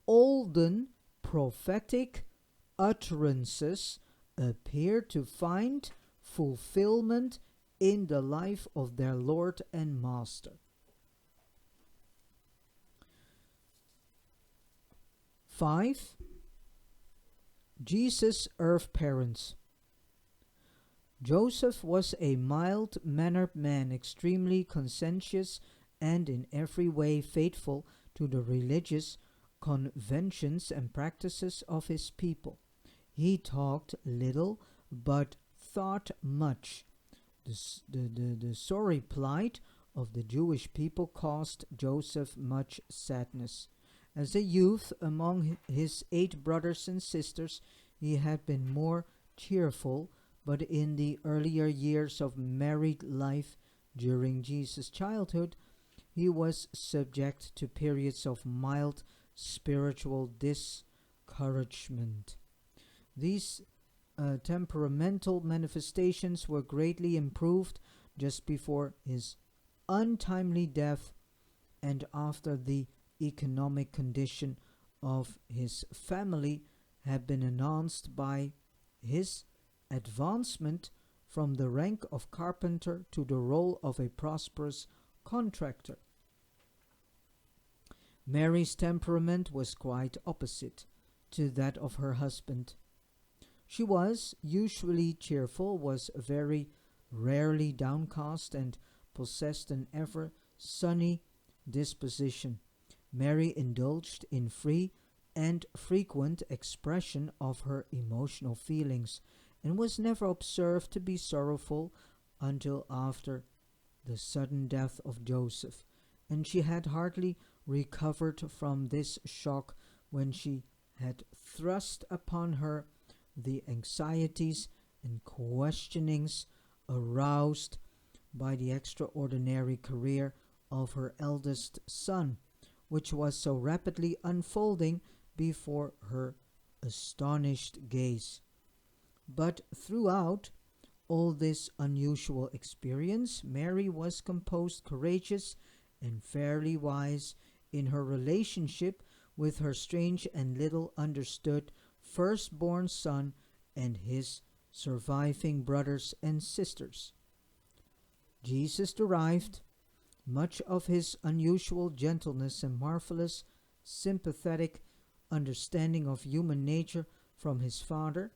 [SPEAKER 1] olden prophetic utterances appear to find fulfillment in the life of their Lord and Master. 5. Jesus' earth parents. Joseph was a mild-mannered man, extremely conscientious and in every way faithful to the religious conventions and practices of his people. He talked little but thought much. The sorry plight of the Jewish people caused Joseph much sadness. As a youth, among his 8 brothers and sisters, he had been more cheerful, but in the earlier years of married life during Jesus' childhood, he was subject to periods of mild spiritual discouragement. These temperamental manifestations were greatly improved just before his untimely death and after the economic condition of his family had been announced by his advancement from the rank of carpenter to the role of a prosperous contractor. Mary's temperament was quite opposite to that of her husband. She was usually cheerful, was very rarely downcast, and possessed an ever sunny disposition. Mary indulged in free and frequent expression of her emotional feelings, and was never observed to be sorrowful until after the sudden death of Joseph, and she had hardly recovered from this shock when she had thrust upon her the anxieties and questionings aroused by the extraordinary career of her eldest son, which was so rapidly unfolding before her astonished gaze. But throughout all this unusual experience, Mary was composed, courageous, and fairly wise in her relationship with her strange and little understood firstborn son and his surviving brothers and sisters. Jesus derived much of his unusual gentleness and marvelous sympathetic understanding of human nature from his father.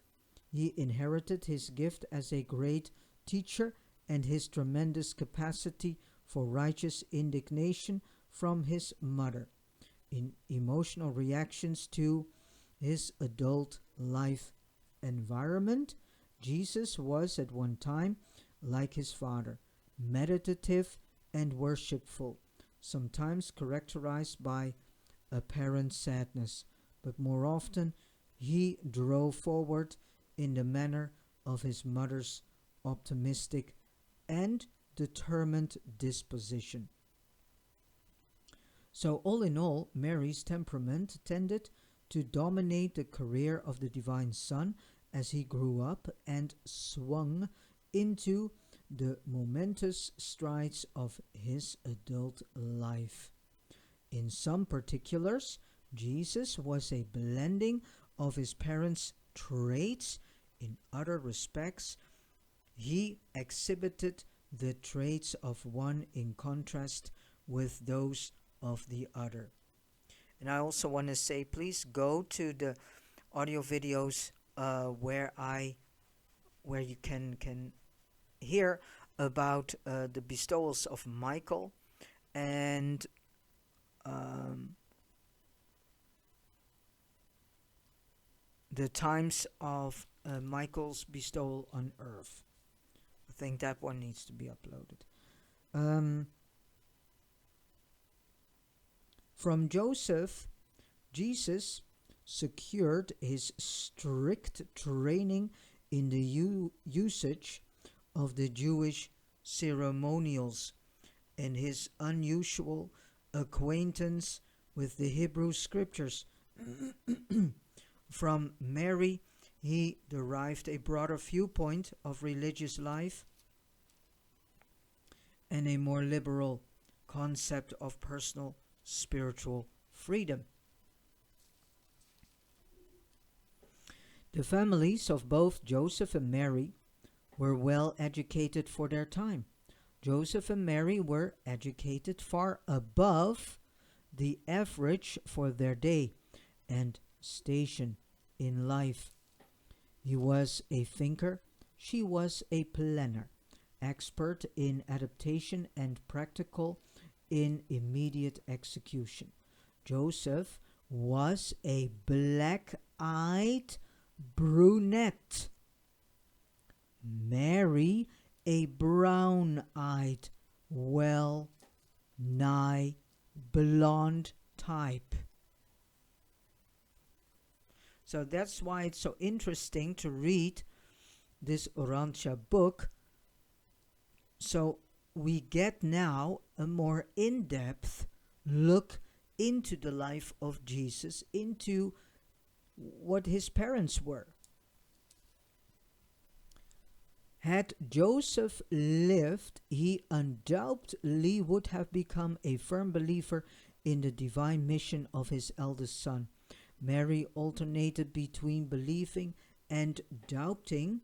[SPEAKER 1] He inherited his gift as a great teacher and his tremendous capacity for righteous indignation from his mother. In emotional reactions to his adult life environment, Jesus was at one time, like his father, meditative and worshipful, sometimes characterized by apparent sadness, but more often he drove forward in the manner of his mother's optimistic and determined disposition. So, all in all, Mary's temperament tended to dominate the career of the Divine Son as he grew up and swung into the momentous strides of his adult life. In some particulars, Jesus was a blending of his parents' traits. In other respects, he exhibited the traits of one in contrast with those of the other. And I also want to say, please go to the audio videos where you can hear about the bestowals of Michael and the times of Michael's bestowal on earth. I think that one needs to be uploaded. From Joseph, Jesus secured his strict training in the usage of the Jewish ceremonials and his unusual acquaintance with the Hebrew scriptures. From Mary, he derived a broader viewpoint of religious life and a more liberal concept of personal spiritual freedom. The families of both Joseph and Mary were well educated for their time. Joseph and Mary were educated far above the average for their day and station in life. He was a thinker, she was a planner, expert in adaptation and practical in immediate execution. Joseph was a black-eyed brunette. Mary, a brown-eyed, well-nigh blonde type. So that's why it's so interesting to read this Urantia book. So we get now a more in-depth look into the life of Jesus, into what his parents were. Had Joseph lived, he undoubtedly would have become a firm believer in the divine mission of his eldest son. Mary alternated between believing and doubting,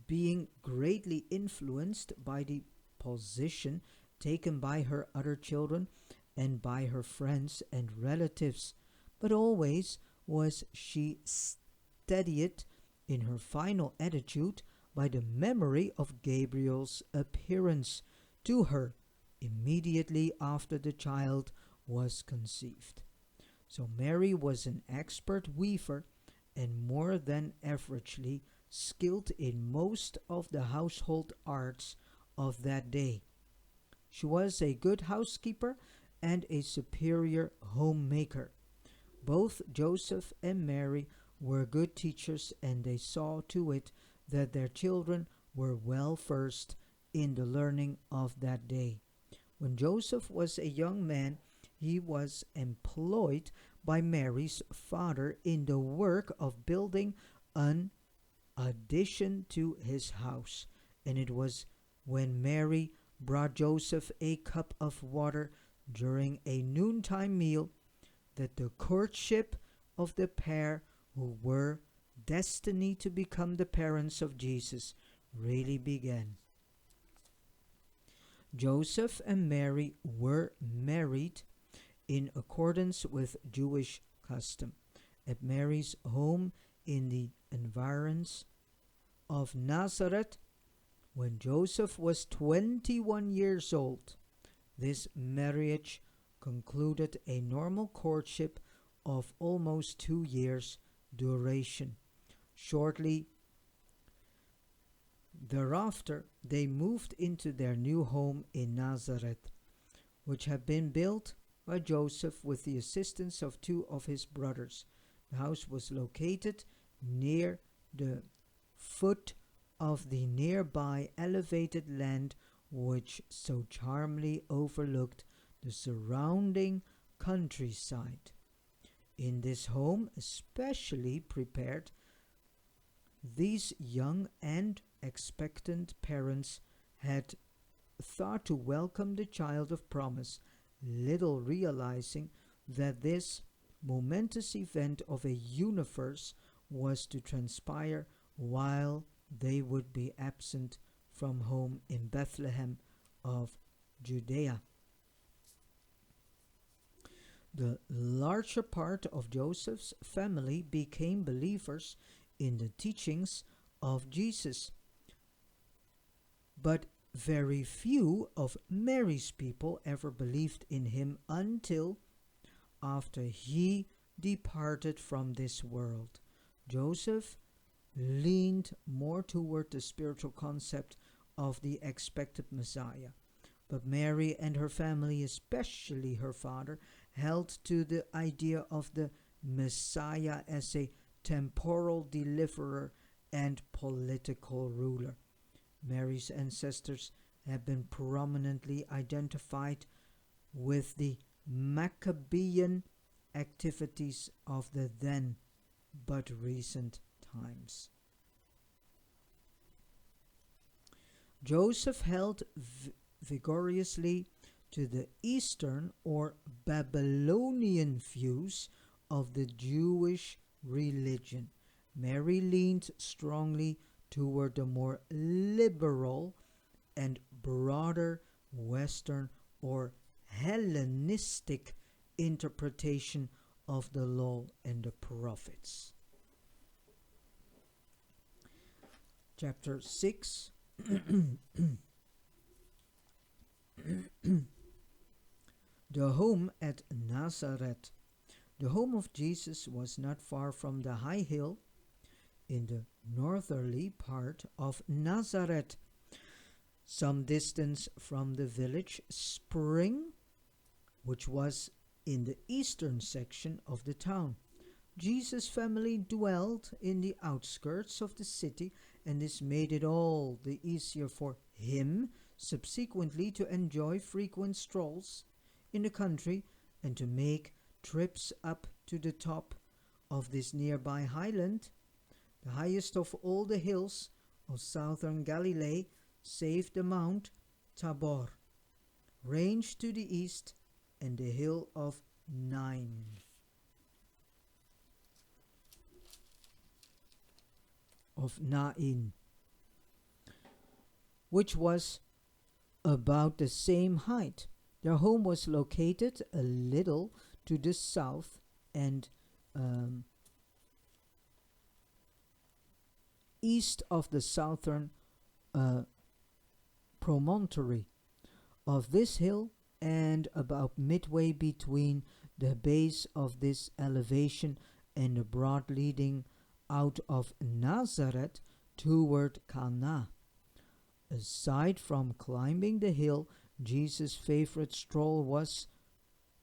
[SPEAKER 1] being greatly influenced by the position taken by her other children and by her friends and relatives, but always was she steadied in her final attitude by the memory of Gabriel's appearance to her immediately after the child was conceived. So Mary was an expert weaver and more than averagely skilled in most of the household arts of that day. She was a good housekeeper and a superior homemaker. Both Joseph and Mary were good teachers, and they saw to it that their children were well versed in the learning of that day. When Joseph was a young man, he was employed by Mary's father in the work of building an addition to his house, and it was when Mary brought Joseph a cup of water during a noontime meal that the courtship of the pair who were destined to become the parents of Jesus really began. Joseph and Mary were married in accordance with Jewish custom. At Mary's home in the environs of Nazareth, when Joseph was 21 years old, this marriage concluded a normal courtship of almost 2 years' duration. Shortly thereafter, they moved into their new home in Nazareth, which had been built by Joseph with the assistance of 2 of his brothers. The house was located near the foot of the nearby elevated land which so charmingly overlooked the surrounding countryside. In this home, especially prepared, these young and expectant parents had thought to welcome the child of promise, little realizing that this momentous event of a universe was to transpire while they would be absent from home in Bethlehem of Judea. The larger part of Joseph's family became believers in the teachings of Jesus, but very few of Mary's people ever believed in him until after he departed from this world. Joseph leaned more toward the spiritual concept of the expected Messiah, but Mary and her family, especially her father, held to the idea of the Messiah as a temporal deliverer and political ruler. Mary's ancestors have been prominently identified with the Maccabean activities of the then but recent times. Joseph held vigorously to the Eastern or Babylonian views of the Jewish religion. Mary leaned strongly toward the more liberal and broader Western or Hellenistic interpretation of the law and the prophets. Chapter 6. The home at Nazareth. The home of Jesus was not far from the high hill in the northerly part of Nazareth, some distance from the village Spring, which was in the eastern section of the town. Jesus' family dwelled in the outskirts of the city, and this made it all the easier for him subsequently to enjoy frequent strolls in the country and to make trips up to the top of this nearby highland, the highest of all the hills of southern Galilee, save the Mount Tabor, range to the east, and the hill of Nain. Which was about the same height. Their home was located a little to the south and east of the southern promontory of this hill, and about midway between the base of this elevation and the broad leading out of Nazareth toward Cana. Aside from climbing the hill, Jesus' favorite stroll was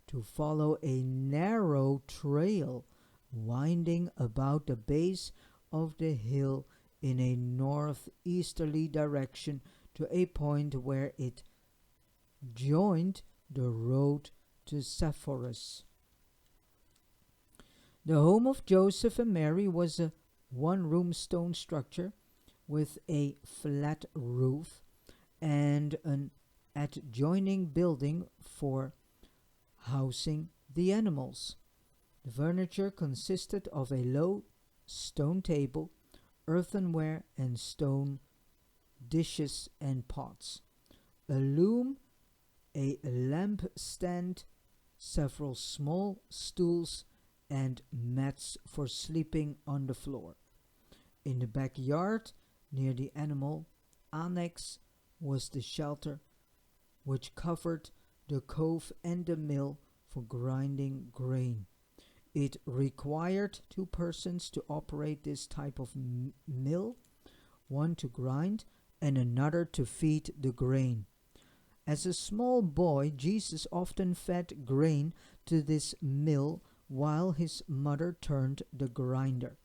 [SPEAKER 1] to follow a narrow trail winding about the base of the hill in a northeasterly direction to a point where it joined the road to Sepphoris. The home of Joseph and Mary was a one-room stone structure with a flat roof and an adjoining building for housing the animals. The furniture consisted of a low stone table, earthenware and stone dishes and pots, a loom, a lampstand, several small stools, and mats for sleeping on the floor. In the backyard, near the animal annex, was the shelter, which covered the cove and the mill for grinding grain. It required 2 persons to operate this type of mill, one to grind and another to feed the grain. As a small boy, Jesus often fed grain to this mill while his mother turned the grinder.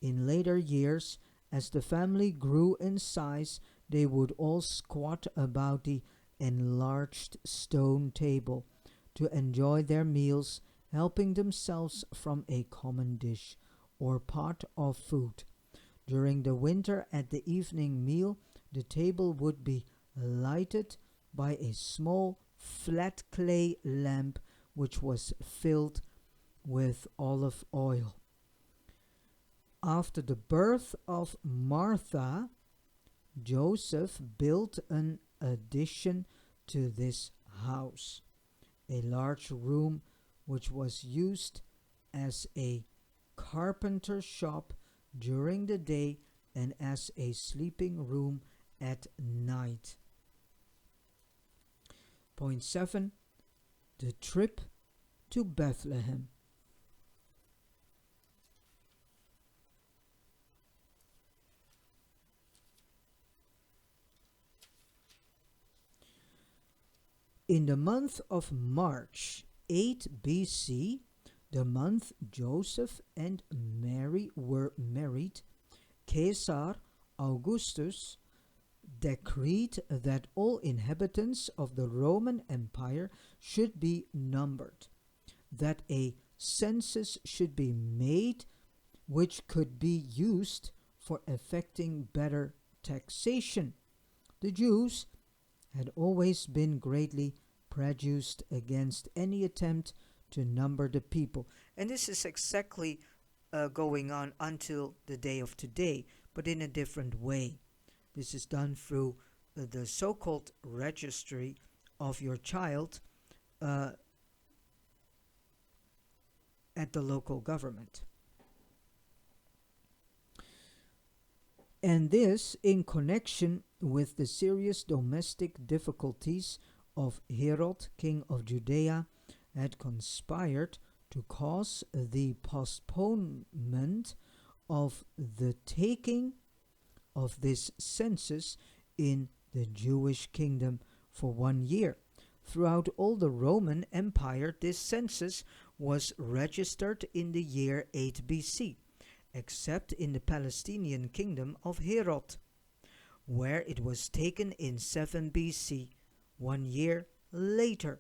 [SPEAKER 1] In later years, As the family grew in size, they would all squat about the enlarged stone table to enjoy their meals, helping themselves from a common dish or pot of food. During the winter, at the evening meal, the table would be lighted by a small flat clay lamp which was filled with olive oil. After the birth of Martha, Joseph built an addition to this house, a large room which was used as a carpenter shop during the day and as a sleeping room at night. Point 7. The trip to Bethlehem. In the month of March 8 BC, the month Joseph and Mary were married, Caesar Augustus decreed that all inhabitants of the Roman Empire should be numbered, that a census should be made which could be used for effecting better taxation. The Jews had always been greatly prejudiced against any attempt to number the people. And this is exactly going on until the day of today, but in a different way. This is done through the so-called registry of your child at the local government. And this in connection with the serious domestic difficulties of Herod, king of Judea, had conspired to cause the postponement of the taking of this census in the Jewish kingdom for 1 year. Throughout all the Roman Empire, this census was registered in the year 8 BC, except in the Palestinian kingdom of Herod, where it was taken in 7 BC, 1 year later.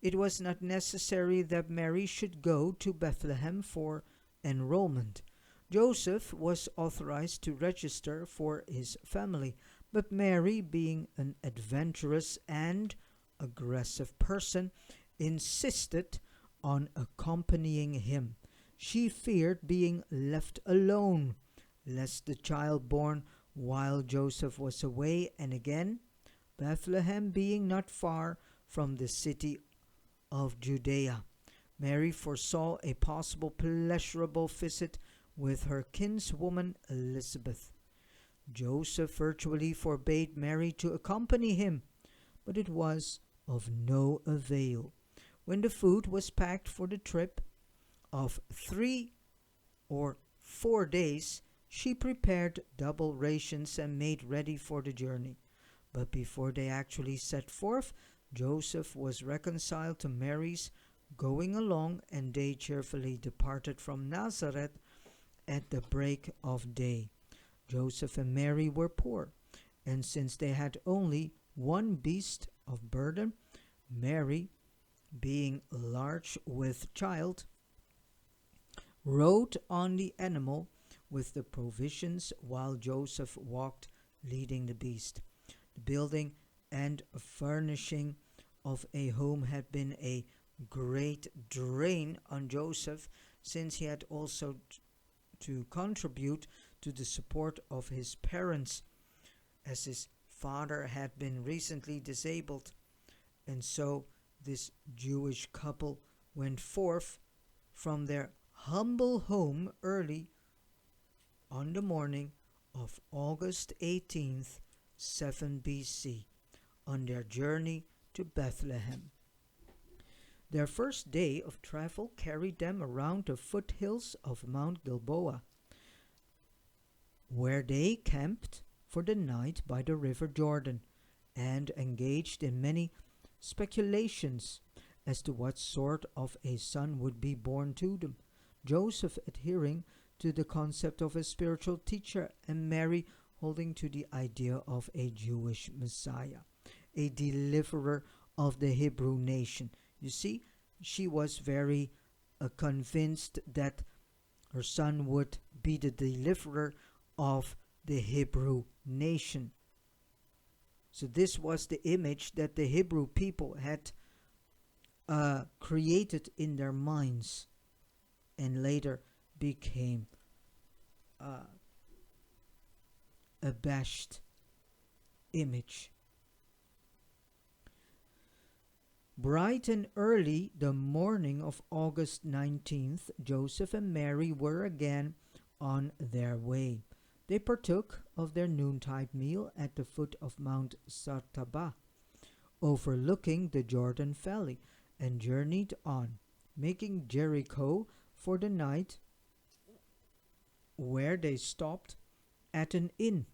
[SPEAKER 1] It was not necessary that Mary should go to Bethlehem for enrollment. Joseph was authorized to register for his family, but Mary, being an adventurous and aggressive person, insisted on accompanying him. She feared being left alone, lest the child born while Joseph was away, and again, Bethlehem being not far from the city of Judea, Mary foresaw a possible pleasurable visit with her kinswoman Elizabeth. Joseph virtually forbade Mary to accompany him, but it was of no avail. When the food was packed for the trip of 3 or 4 days, she prepared double rations and made ready for the journey. But before they actually set forth, Joseph was reconciled to Mary's going along, and they cheerfully departed from Nazareth at the break of day. Joseph and Mary were poor, and since they had only one beast of burden, Mary, being large with child, rode on the animal with the provisions, while Joseph walked leading the beast. The building and furnishing of a home had been a great drain on Joseph, since he had also to contribute to the support of his parents, as his father had been recently disabled. And so this Jewish couple went forth from their humble home early on the morning of August 18th, 7 BC, on their journey to Bethlehem. Their first day of travel carried them around the foothills of Mount Gilboa, where they camped for the night by the river Jordan, and engaged in many speculations as to what sort of a son would be born to them. Joseph, adhering to the concept of a spiritual teacher, and Mary holding to the idea of a Jewish Messiah, a deliverer of the Hebrew nation. You see, she was very convinced that her son would be the deliverer of the Hebrew nation. So this was the image that the Hebrew people had created in their minds, and later became a bashed image. Bright and early the morning of August 19th, Joseph and Mary were again on their way. They partook of their noontide meal at the foot of Mount Sartaba, overlooking the Jordan Valley, and journeyed on, making Jericho for the night, where they stopped at an inn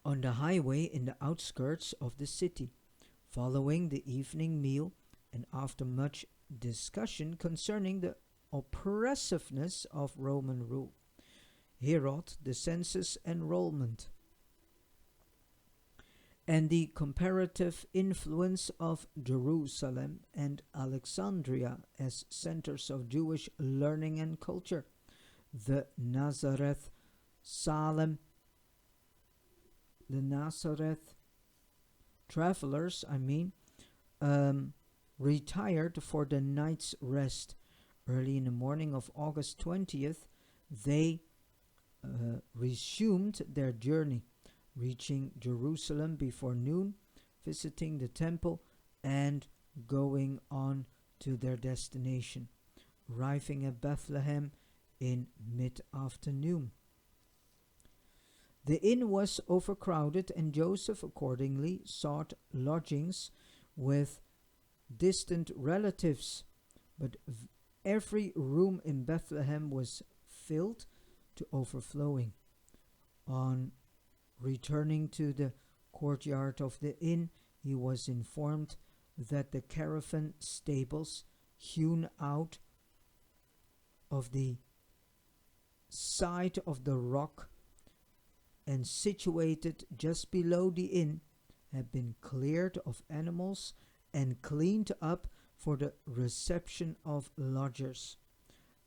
[SPEAKER 1] on the highway in the outskirts of the city. Following the evening meal, and after much discussion concerning the oppressiveness of Roman rule, Herod, the census enrollment, and the comparative influence of Jerusalem and Alexandria as centers of Jewish learning and culture, the Nazareth travelers, retired for the night's rest. Early in the morning of August 20th, they resumed their journey, reaching Jerusalem before noon, visiting the temple, and going on to their destination, arriving at Bethlehem in mid-afternoon. The inn was overcrowded, and Joseph accordingly sought lodgings with distant relatives, but every room in Bethlehem was filled to overflowing. On returning to the courtyard of the inn, he was informed that the caravan stables, hewn out of the side of the rock and situated just below the inn, had been cleared of animals and cleaned up for the reception of lodgers.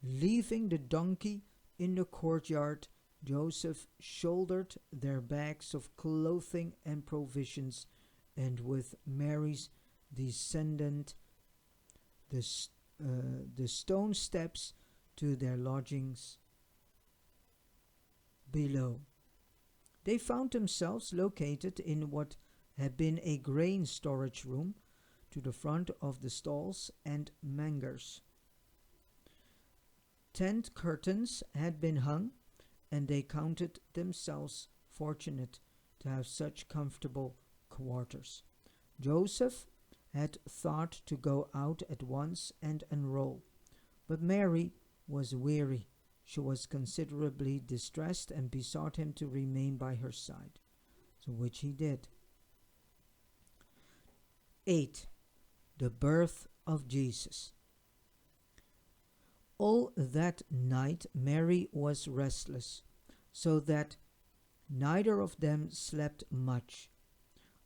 [SPEAKER 1] Leaving the donkey in the courtyard, Joseph shouldered their bags of clothing and provisions, and with Mary's descended the stone steps to their lodgings below. They found themselves located in what had been a grain storage room to the front of the stalls and mangers. Tent curtains had been hung, and they counted themselves fortunate to have such comfortable quarters. Joseph had thought to go out at once and enroll, but Mary was weary. She was considerably distressed and besought him to remain by her side, so which he did. 8. The birth of Jesus. All that night Mary was restless, so that neither of them slept much.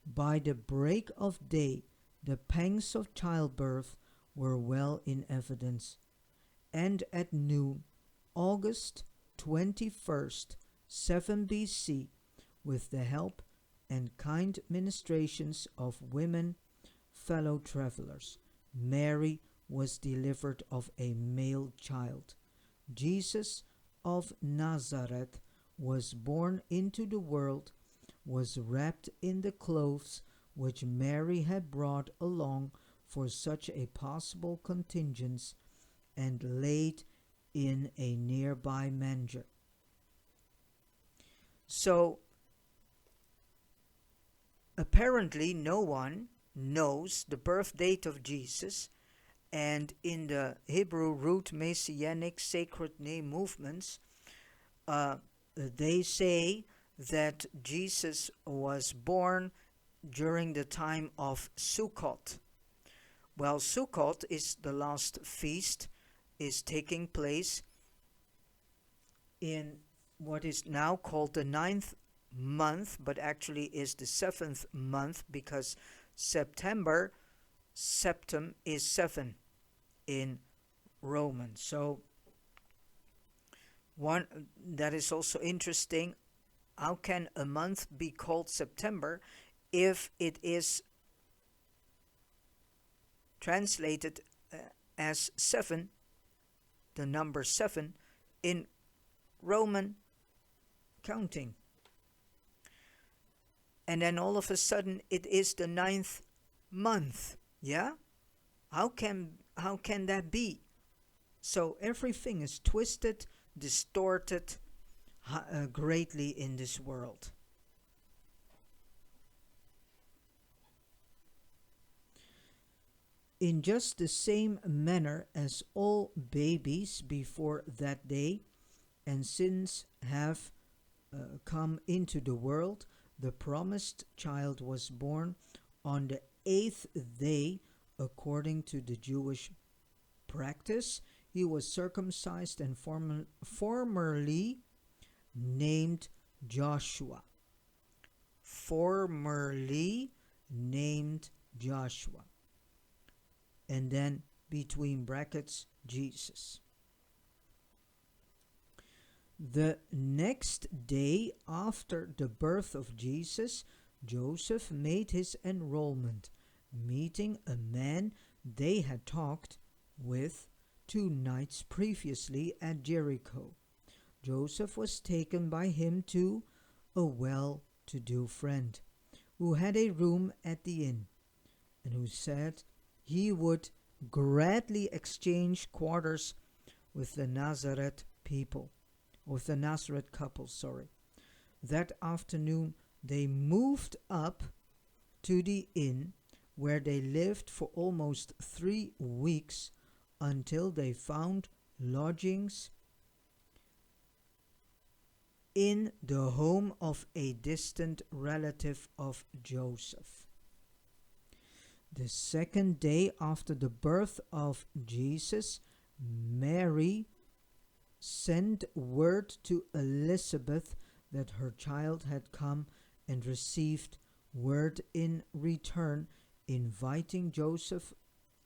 [SPEAKER 1] By the break of day, the pangs of childbirth were well in evidence, and at noon, August 21st, 7 BC, with the help and kind ministrations of women, fellow travelers, Mary was delivered of a male child. Jesus of Nazareth was born into the world, was wrapped in the clothes which Mary had brought along for such a possible contingence, and laid in a nearby manger. So, apparently no one knows the birth date of Jesus, and in the Hebrew root Messianic sacred name movements, they say that Jesus was born during the time of Sukkot. Well, Sukkot is the last feast, is taking place in what is now called the ninth month, but actually is the seventh month, because September, septem is seven in Roman. So one that is also interesting. How can a month be called September if it is translated as seven, the number seven, in Roman counting? And then all of a sudden it is the ninth month. Yeah? How can that be? So everything is twisted, distorted greatly in this world. In just the same manner as all babies before that day and since have come into the world, the promised child was born on the 8th day according to the Jewish practice. He was circumcised and formerly named Joshua. Formerly named Joshua. And then between brackets, Jesus. The next day after the birth of Jesus, Joseph made his enrollment, meeting a man they had talked with 2 nights previously at Jericho. Joseph was taken by him to a well-to-do friend who had a room at the inn, and who said he would gladly exchange quarters with the Nazareth couple. That afternoon they moved up to the inn where they lived for almost 3 weeks until they found lodgings in the home of a distant relative of Joseph. The second day after the birth of Jesus, Mary sent word to Elizabeth that her child had come and received word in return, inviting Joseph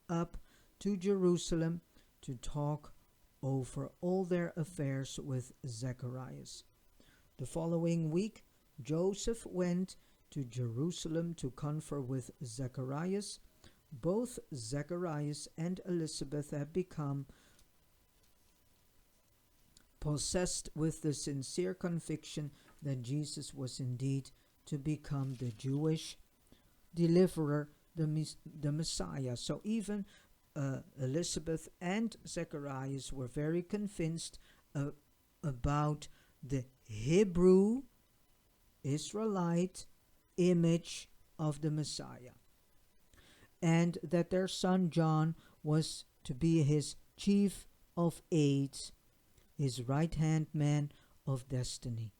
[SPEAKER 1] up to Jerusalem to talk over all their affairs with Zacharias. The following week, Joseph went to Jerusalem to confer with Zacharias. Both Zacharias and Elizabeth had become possessed with the sincere conviction that Jesus was indeed to become the Jewish deliverer, the Messiah. So even Elizabeth and Zacharias were very convinced about the Hebrew Israelite image of the Messiah, and that their son John was to be his chief of aides, his right-hand man of destiny.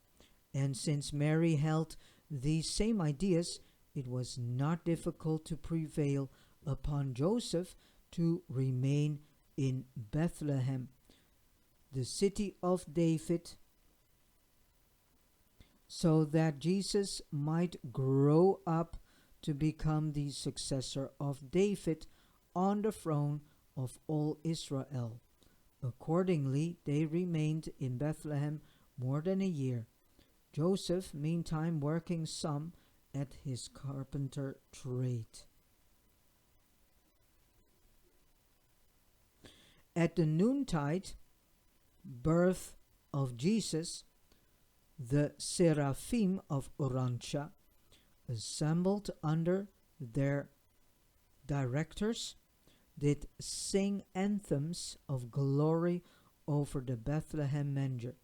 [SPEAKER 1] And since Mary held these same ideas, it was not difficult to prevail upon Joseph to remain in Bethlehem, the city of David, so that Jesus might grow up to become the successor of David on the throne of all Israel. Accordingly, they remained in Bethlehem more than a year, Joseph meantime working some at his carpenter trade. At the noontide birth of Jesus, the seraphim of Urantia assembled under their directors did sing anthems of glory over the Bethlehem manger,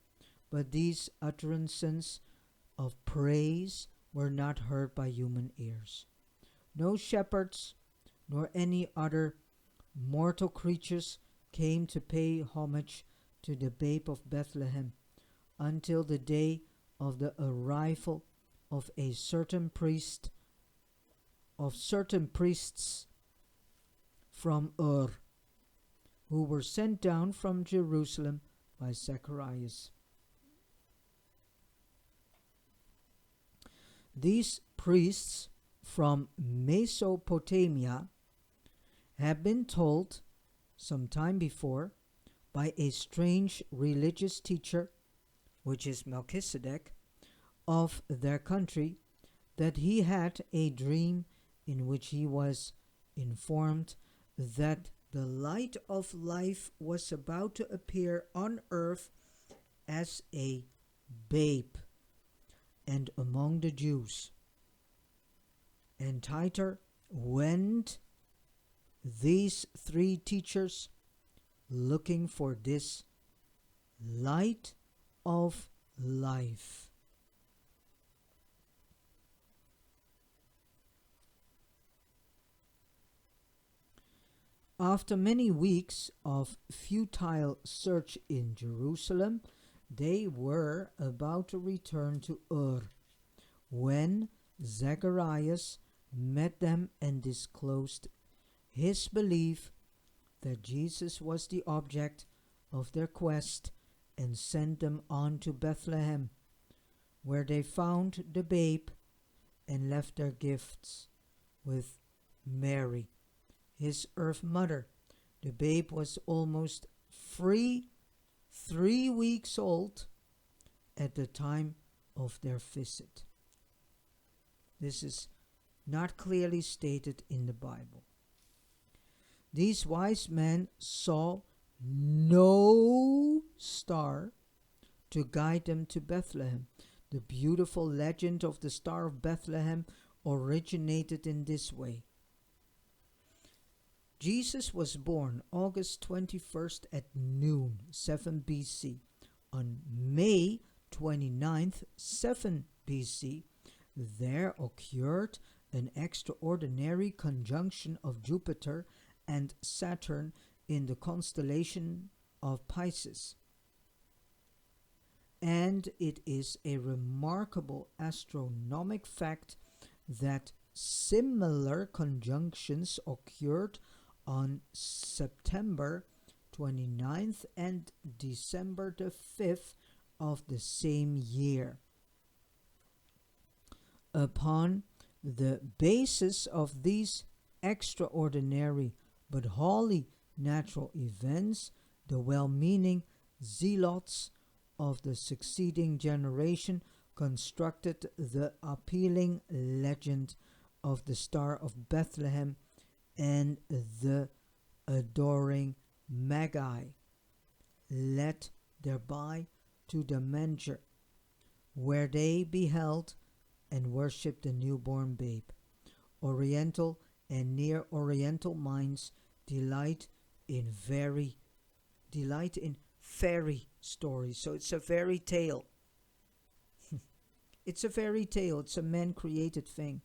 [SPEAKER 1] but these utterances of praise were not heard by human ears. No shepherds nor any other mortal creatures came to pay homage to the babe of Bethlehem until the day of the arrival of certain priests from who were sent down from Jerusalem by Zacharias. These priests from Mesopotamia have been told some time before by a strange religious teacher, which is Melchizedek, of their country, that he had a dream in which he was informed that the light of life was about to appear on earth as a babe and among the Jews. And thither went these three teachers looking for this light of life. After many weeks of futile search in Jerusalem, they were about to return to Ur, when Zacharias met them and disclosed his belief that Jesus was the object of their quest, and sent them on to Bethlehem, where they found the babe and left their gifts with Mary, his earth mother. The babe was almost 3 weeks old at the time of their visit. This is not clearly stated in the Bible. These wise men saw no star to guide them to Bethlehem. The beautiful legend of the Star of Bethlehem originated in this way. Jesus was born August 21st at noon, 7 BC. On May 29th, 7 BC, there occurred an extraordinary conjunction of Jupiter and Saturn in the constellation of Pisces. And it is a remarkable astronomic fact that similar conjunctions occurred on September 29th and December the 5th of the same year. Upon the basis of these extraordinary but wholly natural events, the well-meaning zealots of the succeeding generation constructed the appealing legend of the Star of Bethlehem and the adoring Magi, led thereby to the manger, where they beheld and worshipped the newborn babe. Oriental and Near Oriental minds delight in fairy stories. So it's a fairy tale. It's a fairy tale. It's a man-created thing.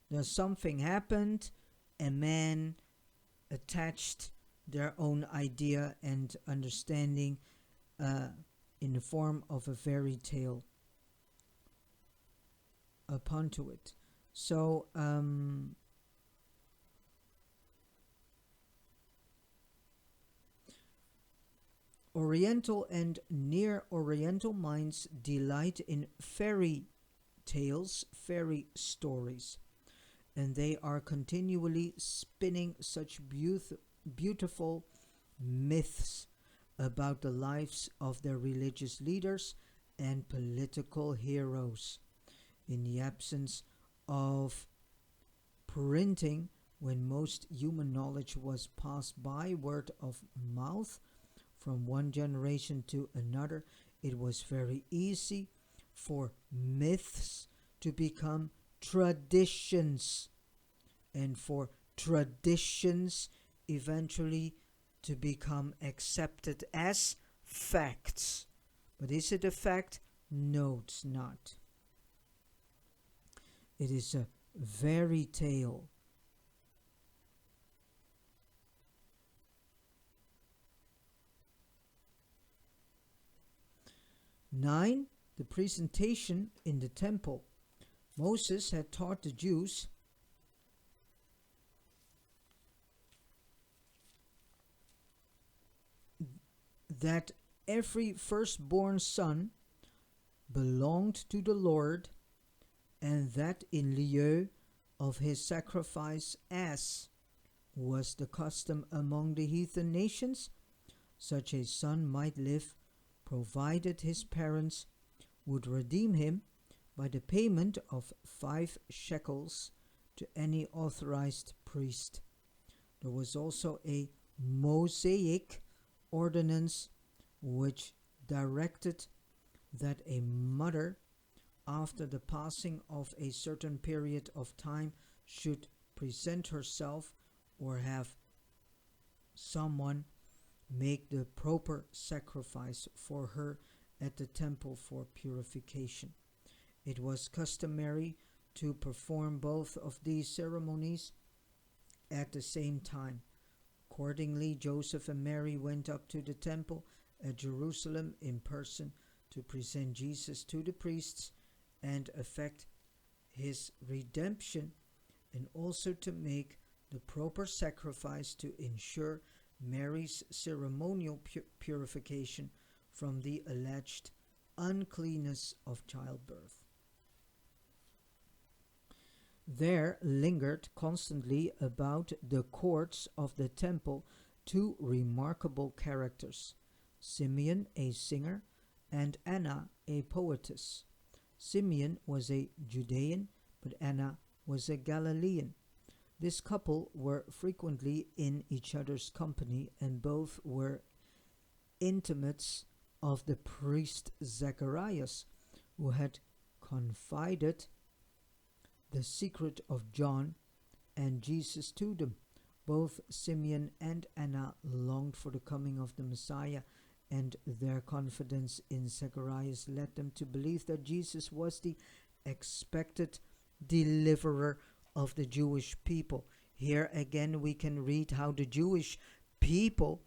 [SPEAKER 1] There's something happened, and man attached their own idea and understanding in the form of a fairy tale upon it. So Oriental and Near Oriental minds delight in fairy tales, fairy stories, and they are continually spinning such beautiful myths about the lives of their religious leaders and political heroes. In the absence of printing, when most human knowledge was passed by word of mouth from one generation to another, it was very easy for myths to become traditions, and for traditions eventually to become accepted as facts. But is it a fact? No, it's not. It is a fairy tale. Nine, the presentation in the temple. Moses had taught the Jews that every firstborn son belonged to the Lord, and that in lieu of his sacrifice, as was the custom among the heathen nations, such a son might live, provided his parents would redeem him by the payment of 5 shekels to any authorized priest. There was also a Mosaic ordinance which directed that a mother, after the passing of a certain period of time, should present herself or have someone make the proper sacrifice for her at the temple for purification. It was customary to perform both of these ceremonies at the same time. Accordingly, Joseph and Mary went up to the temple at Jerusalem in person to present Jesus to the priests and effect his redemption, and also to make the proper sacrifice to ensure Mary's ceremonial purification from the alleged uncleanness of childbirth. There lingered constantly about the courts of the temple 2 remarkable characters, Simeon, a singer, and Anna, a poetess. Simeon was a Judean, but Anna was a Galilean. This couple were frequently in each other's company, and both were intimates of the priest Zacharias, who had confided the secret of John and Jesus to them. Both Simeon and Anna longed for the coming of the Messiah, and their confidence in Zacharias led them to believe that Jesus was the expected deliverer of the Jewish people. Here again we can read how the Jewish people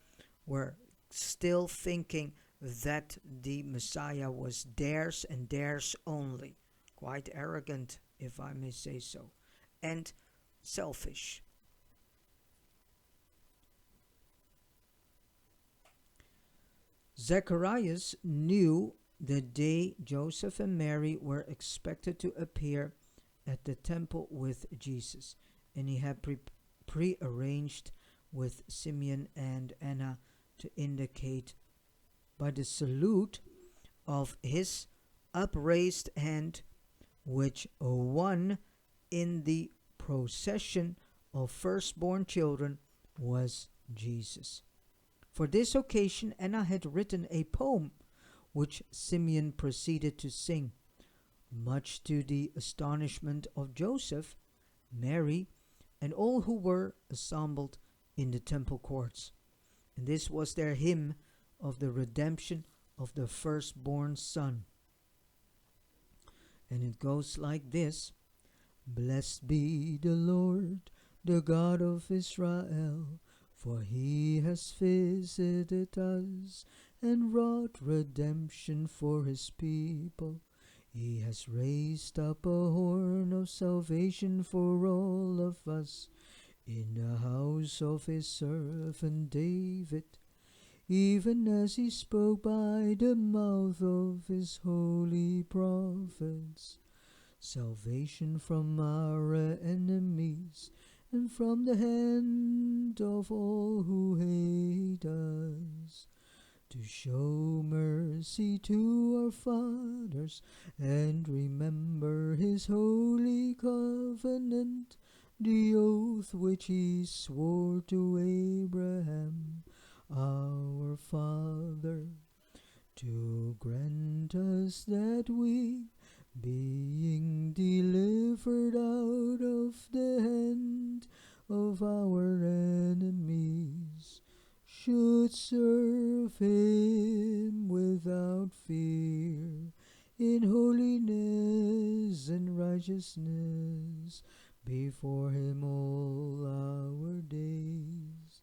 [SPEAKER 1] were still thinking that the Messiah was theirs and theirs only. Quite arrogant, if I may say so, and selfish. Zacharias knew the day Joseph and Mary were expected to appear at the temple with Jesus, and he had pre-arranged with Simeon and Anna to indicate by the salute of his upraised hand, which one in the procession of firstborn children was Jesus. For this occasion, Anna had written a poem which Simeon proceeded to sing. Much to the astonishment of Joseph, Mary, and all who were assembled in the temple courts. And this was their hymn of the redemption of the firstborn son. And it goes like this: Blessed be the Lord, the God of Israel, for he has visited us and wrought redemption for his people. He has raised up a horn of salvation for all of us in the house of his servant David, even as he spoke by the mouth of his holy prophets. Salvation from our enemies and from the hand of all who hate us, to show mercy to our fathers and remember his holy covenant, the oath which he swore to Abraham, our father, to grant us that we, being delivered out of the hand of our enemies, should serve him without fear, in holiness and righteousness, before him all our days.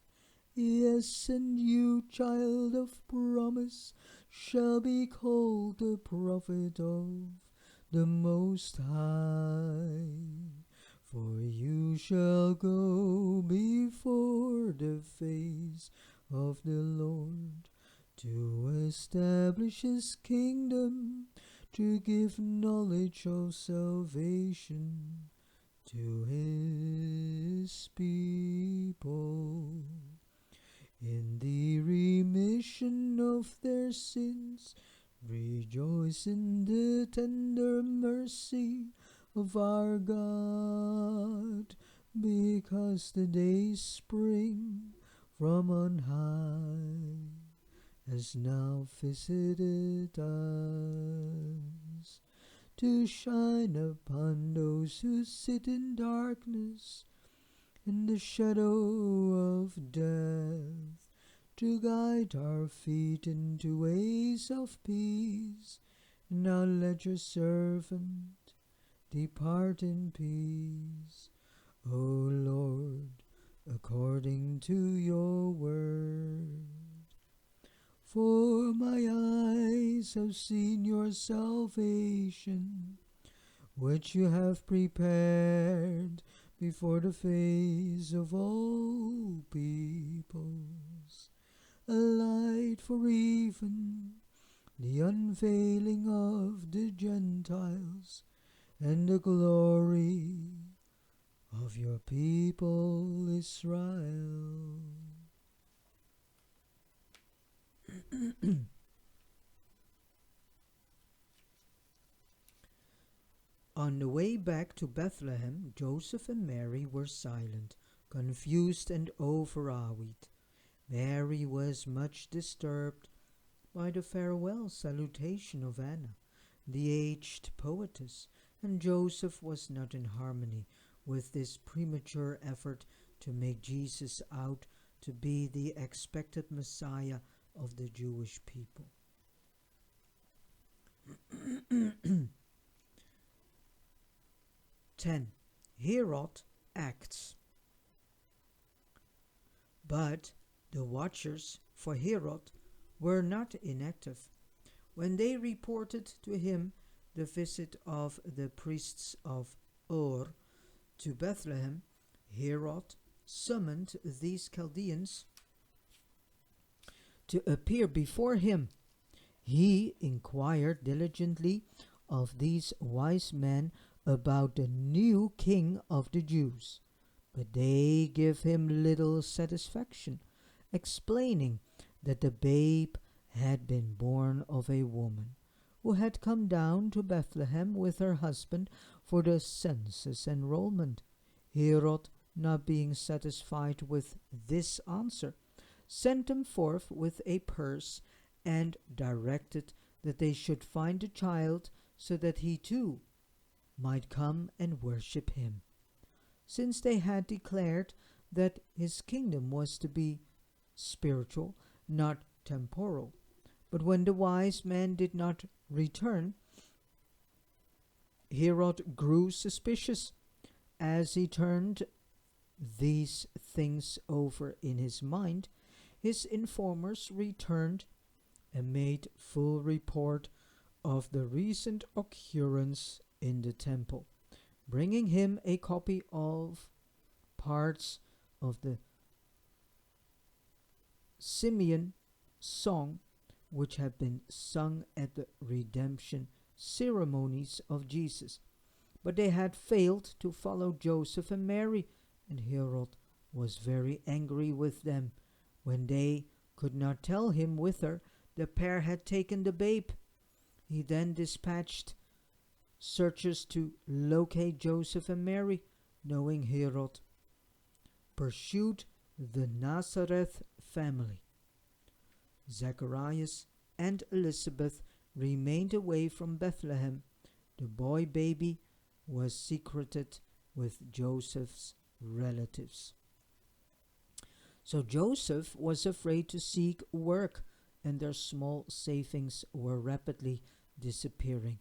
[SPEAKER 1] Yes, and you, child of promise, shall be called the prophet of the Most High. For you shall go before the face of the Lord to establish his kingdom, to give knowledge of salvation to his people, in the remission of their sins. Rejoice in the tender mercy of our God, because the day spring from on high has now visited us, to shine upon those who sit in darkness, in the shadow of death, to guide our feet into ways of peace. Now let your servant depart in peace, O Lord, according to your word. For my eyes have seen your salvation, which you have prepared before the face of all peoples, a light for even the unveiling of the Gentiles, and the glory of your people Israel. On the way back to Bethlehem, Joseph and Mary were silent, confused, and overawed. Mary was much disturbed by the farewell salutation of Anna, the aged poetess, and Joseph was not in harmony with this premature effort to make Jesus out to be the expected Messiah of the Jewish people. 10. Herod acts. But the watchers for Herod were not inactive. When they reported to him the visit of the priests of Ur to Bethlehem, Herod summoned these Chaldeans to appear before him. He inquired diligently of these wise men about the new king of the Jews, but they give him little satisfaction, explaining that the babe had been born of a woman who had come down to Bethlehem with her husband for the census enrollment. Herod, not being satisfied with this answer, sent them forth with a purse and directed that they should find the child so that he too might come and worship him, since they had declared that his kingdom was to be spiritual, not temporal. But when the wise men did not return, Herod grew suspicious. As he turned these things over in his mind, his informers returned and made full report of the recent occurrence in the temple, bringing him a copy of parts of the Simeon song which had been sung at the redemption ceremonies of Jesus. But they had failed to follow Joseph and Mary, and Herod was very angry with them when they could not tell him whither the pair had taken the babe. He then dispatched searchers to locate Joseph and Mary, knowing Herod pursued the Nazareth family. Zacharias and Elizabeth remained away from Bethlehem. The boy baby was secreted with Joseph's relatives. So Joseph was afraid to seek work, and their small savings were rapidly disappearing.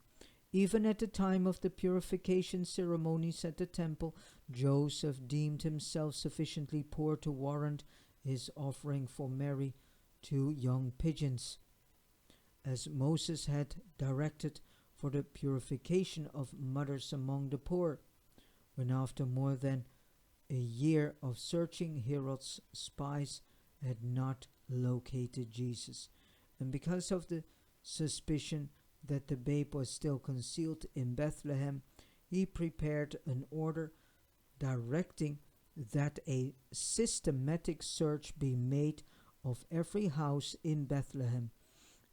[SPEAKER 1] Even at the time of the purification ceremonies at the temple, Joseph deemed himself sufficiently poor to warrant his offering for Mary 2 young pigeons, as Moses had directed for the purification of mothers among the poor. When after more than a year of searching, Herod's spies had not located Jesus, and because of the suspicion that the babe was still concealed in Bethlehem, he prepared an order directing that a systematic search be made of every house in Bethlehem,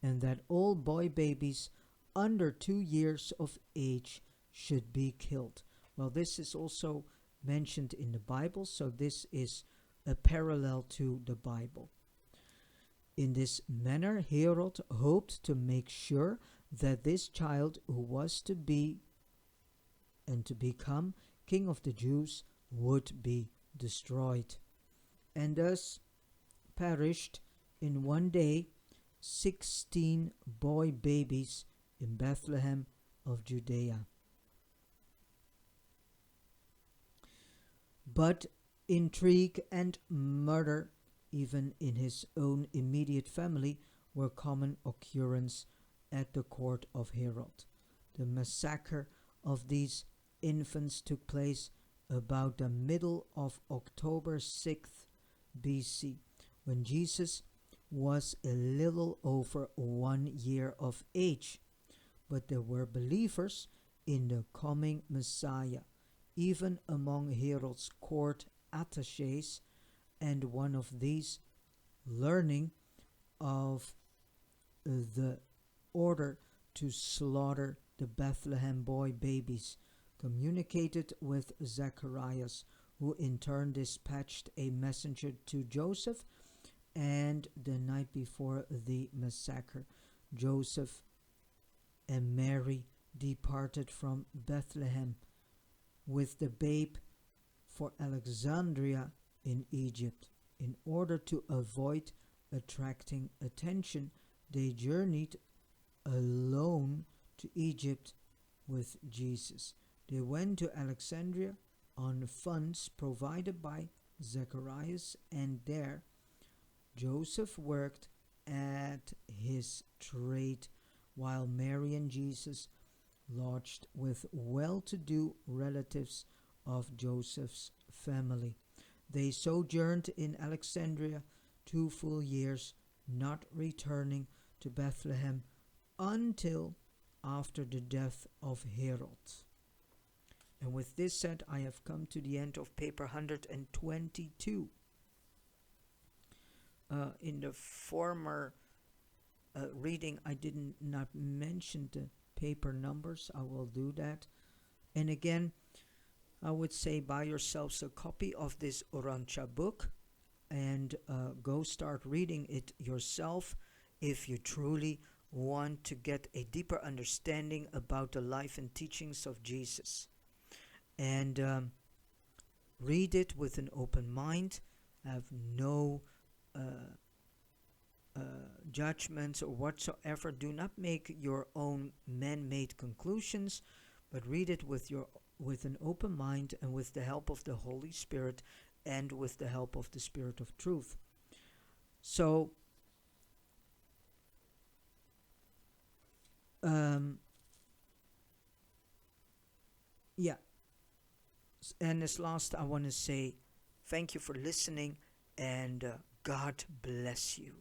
[SPEAKER 1] and that all boy babies under 2 years of age should be killed. Well, this is also mentioned in the Bible, so this is a parallel to the Bible. In this manner, Herod hoped to make sure that this child who was to be and to become king of the Jews would be destroyed. And thus perished in one day 16 boy babies in Bethlehem of Judea. But intrigue and murder, even in his own immediate family, were common occurrence at the court of Herod. The massacre of these infants took place about the middle of October 6th BC, when Jesus was a little over 1 year of age. But there were believers in the coming Messiah, even among Herod's court attaches, and one of these, learning of the order to slaughter the Bethlehem boy babies, communicated with Zacharias, who in turn dispatched a messenger to Joseph. And the night before the massacre, Joseph and Mary departed from Bethlehem with the babe for Alexandria in Egypt. In order to avoid attracting attention, they journeyed alone to Egypt with Jesus. They went to Alexandria on funds provided by Zacharias, and there Joseph worked at his trade, while Mary and Jesus lodged with well-to-do relatives of Joseph's family. They sojourned in Alexandria 2 full years, not returning to Bethlehem until after the death of Herod. And with this said, I have come to the end of paper 122. In the former reading, I did not mention the paper numbers. I will do that. And again, I would say buy yourselves a copy of this Urantia book and go start reading it yourself if you truly want to get a deeper understanding about the life and teachings of Jesus. And read it with an open mind. Have no judgments or whatsoever. Do not make your own man-made conclusions, but read it with an open mind and with the help of the Holy Spirit and with the help of the Spirit of truth. So and as last, I want to say thank you for listening, and God bless you.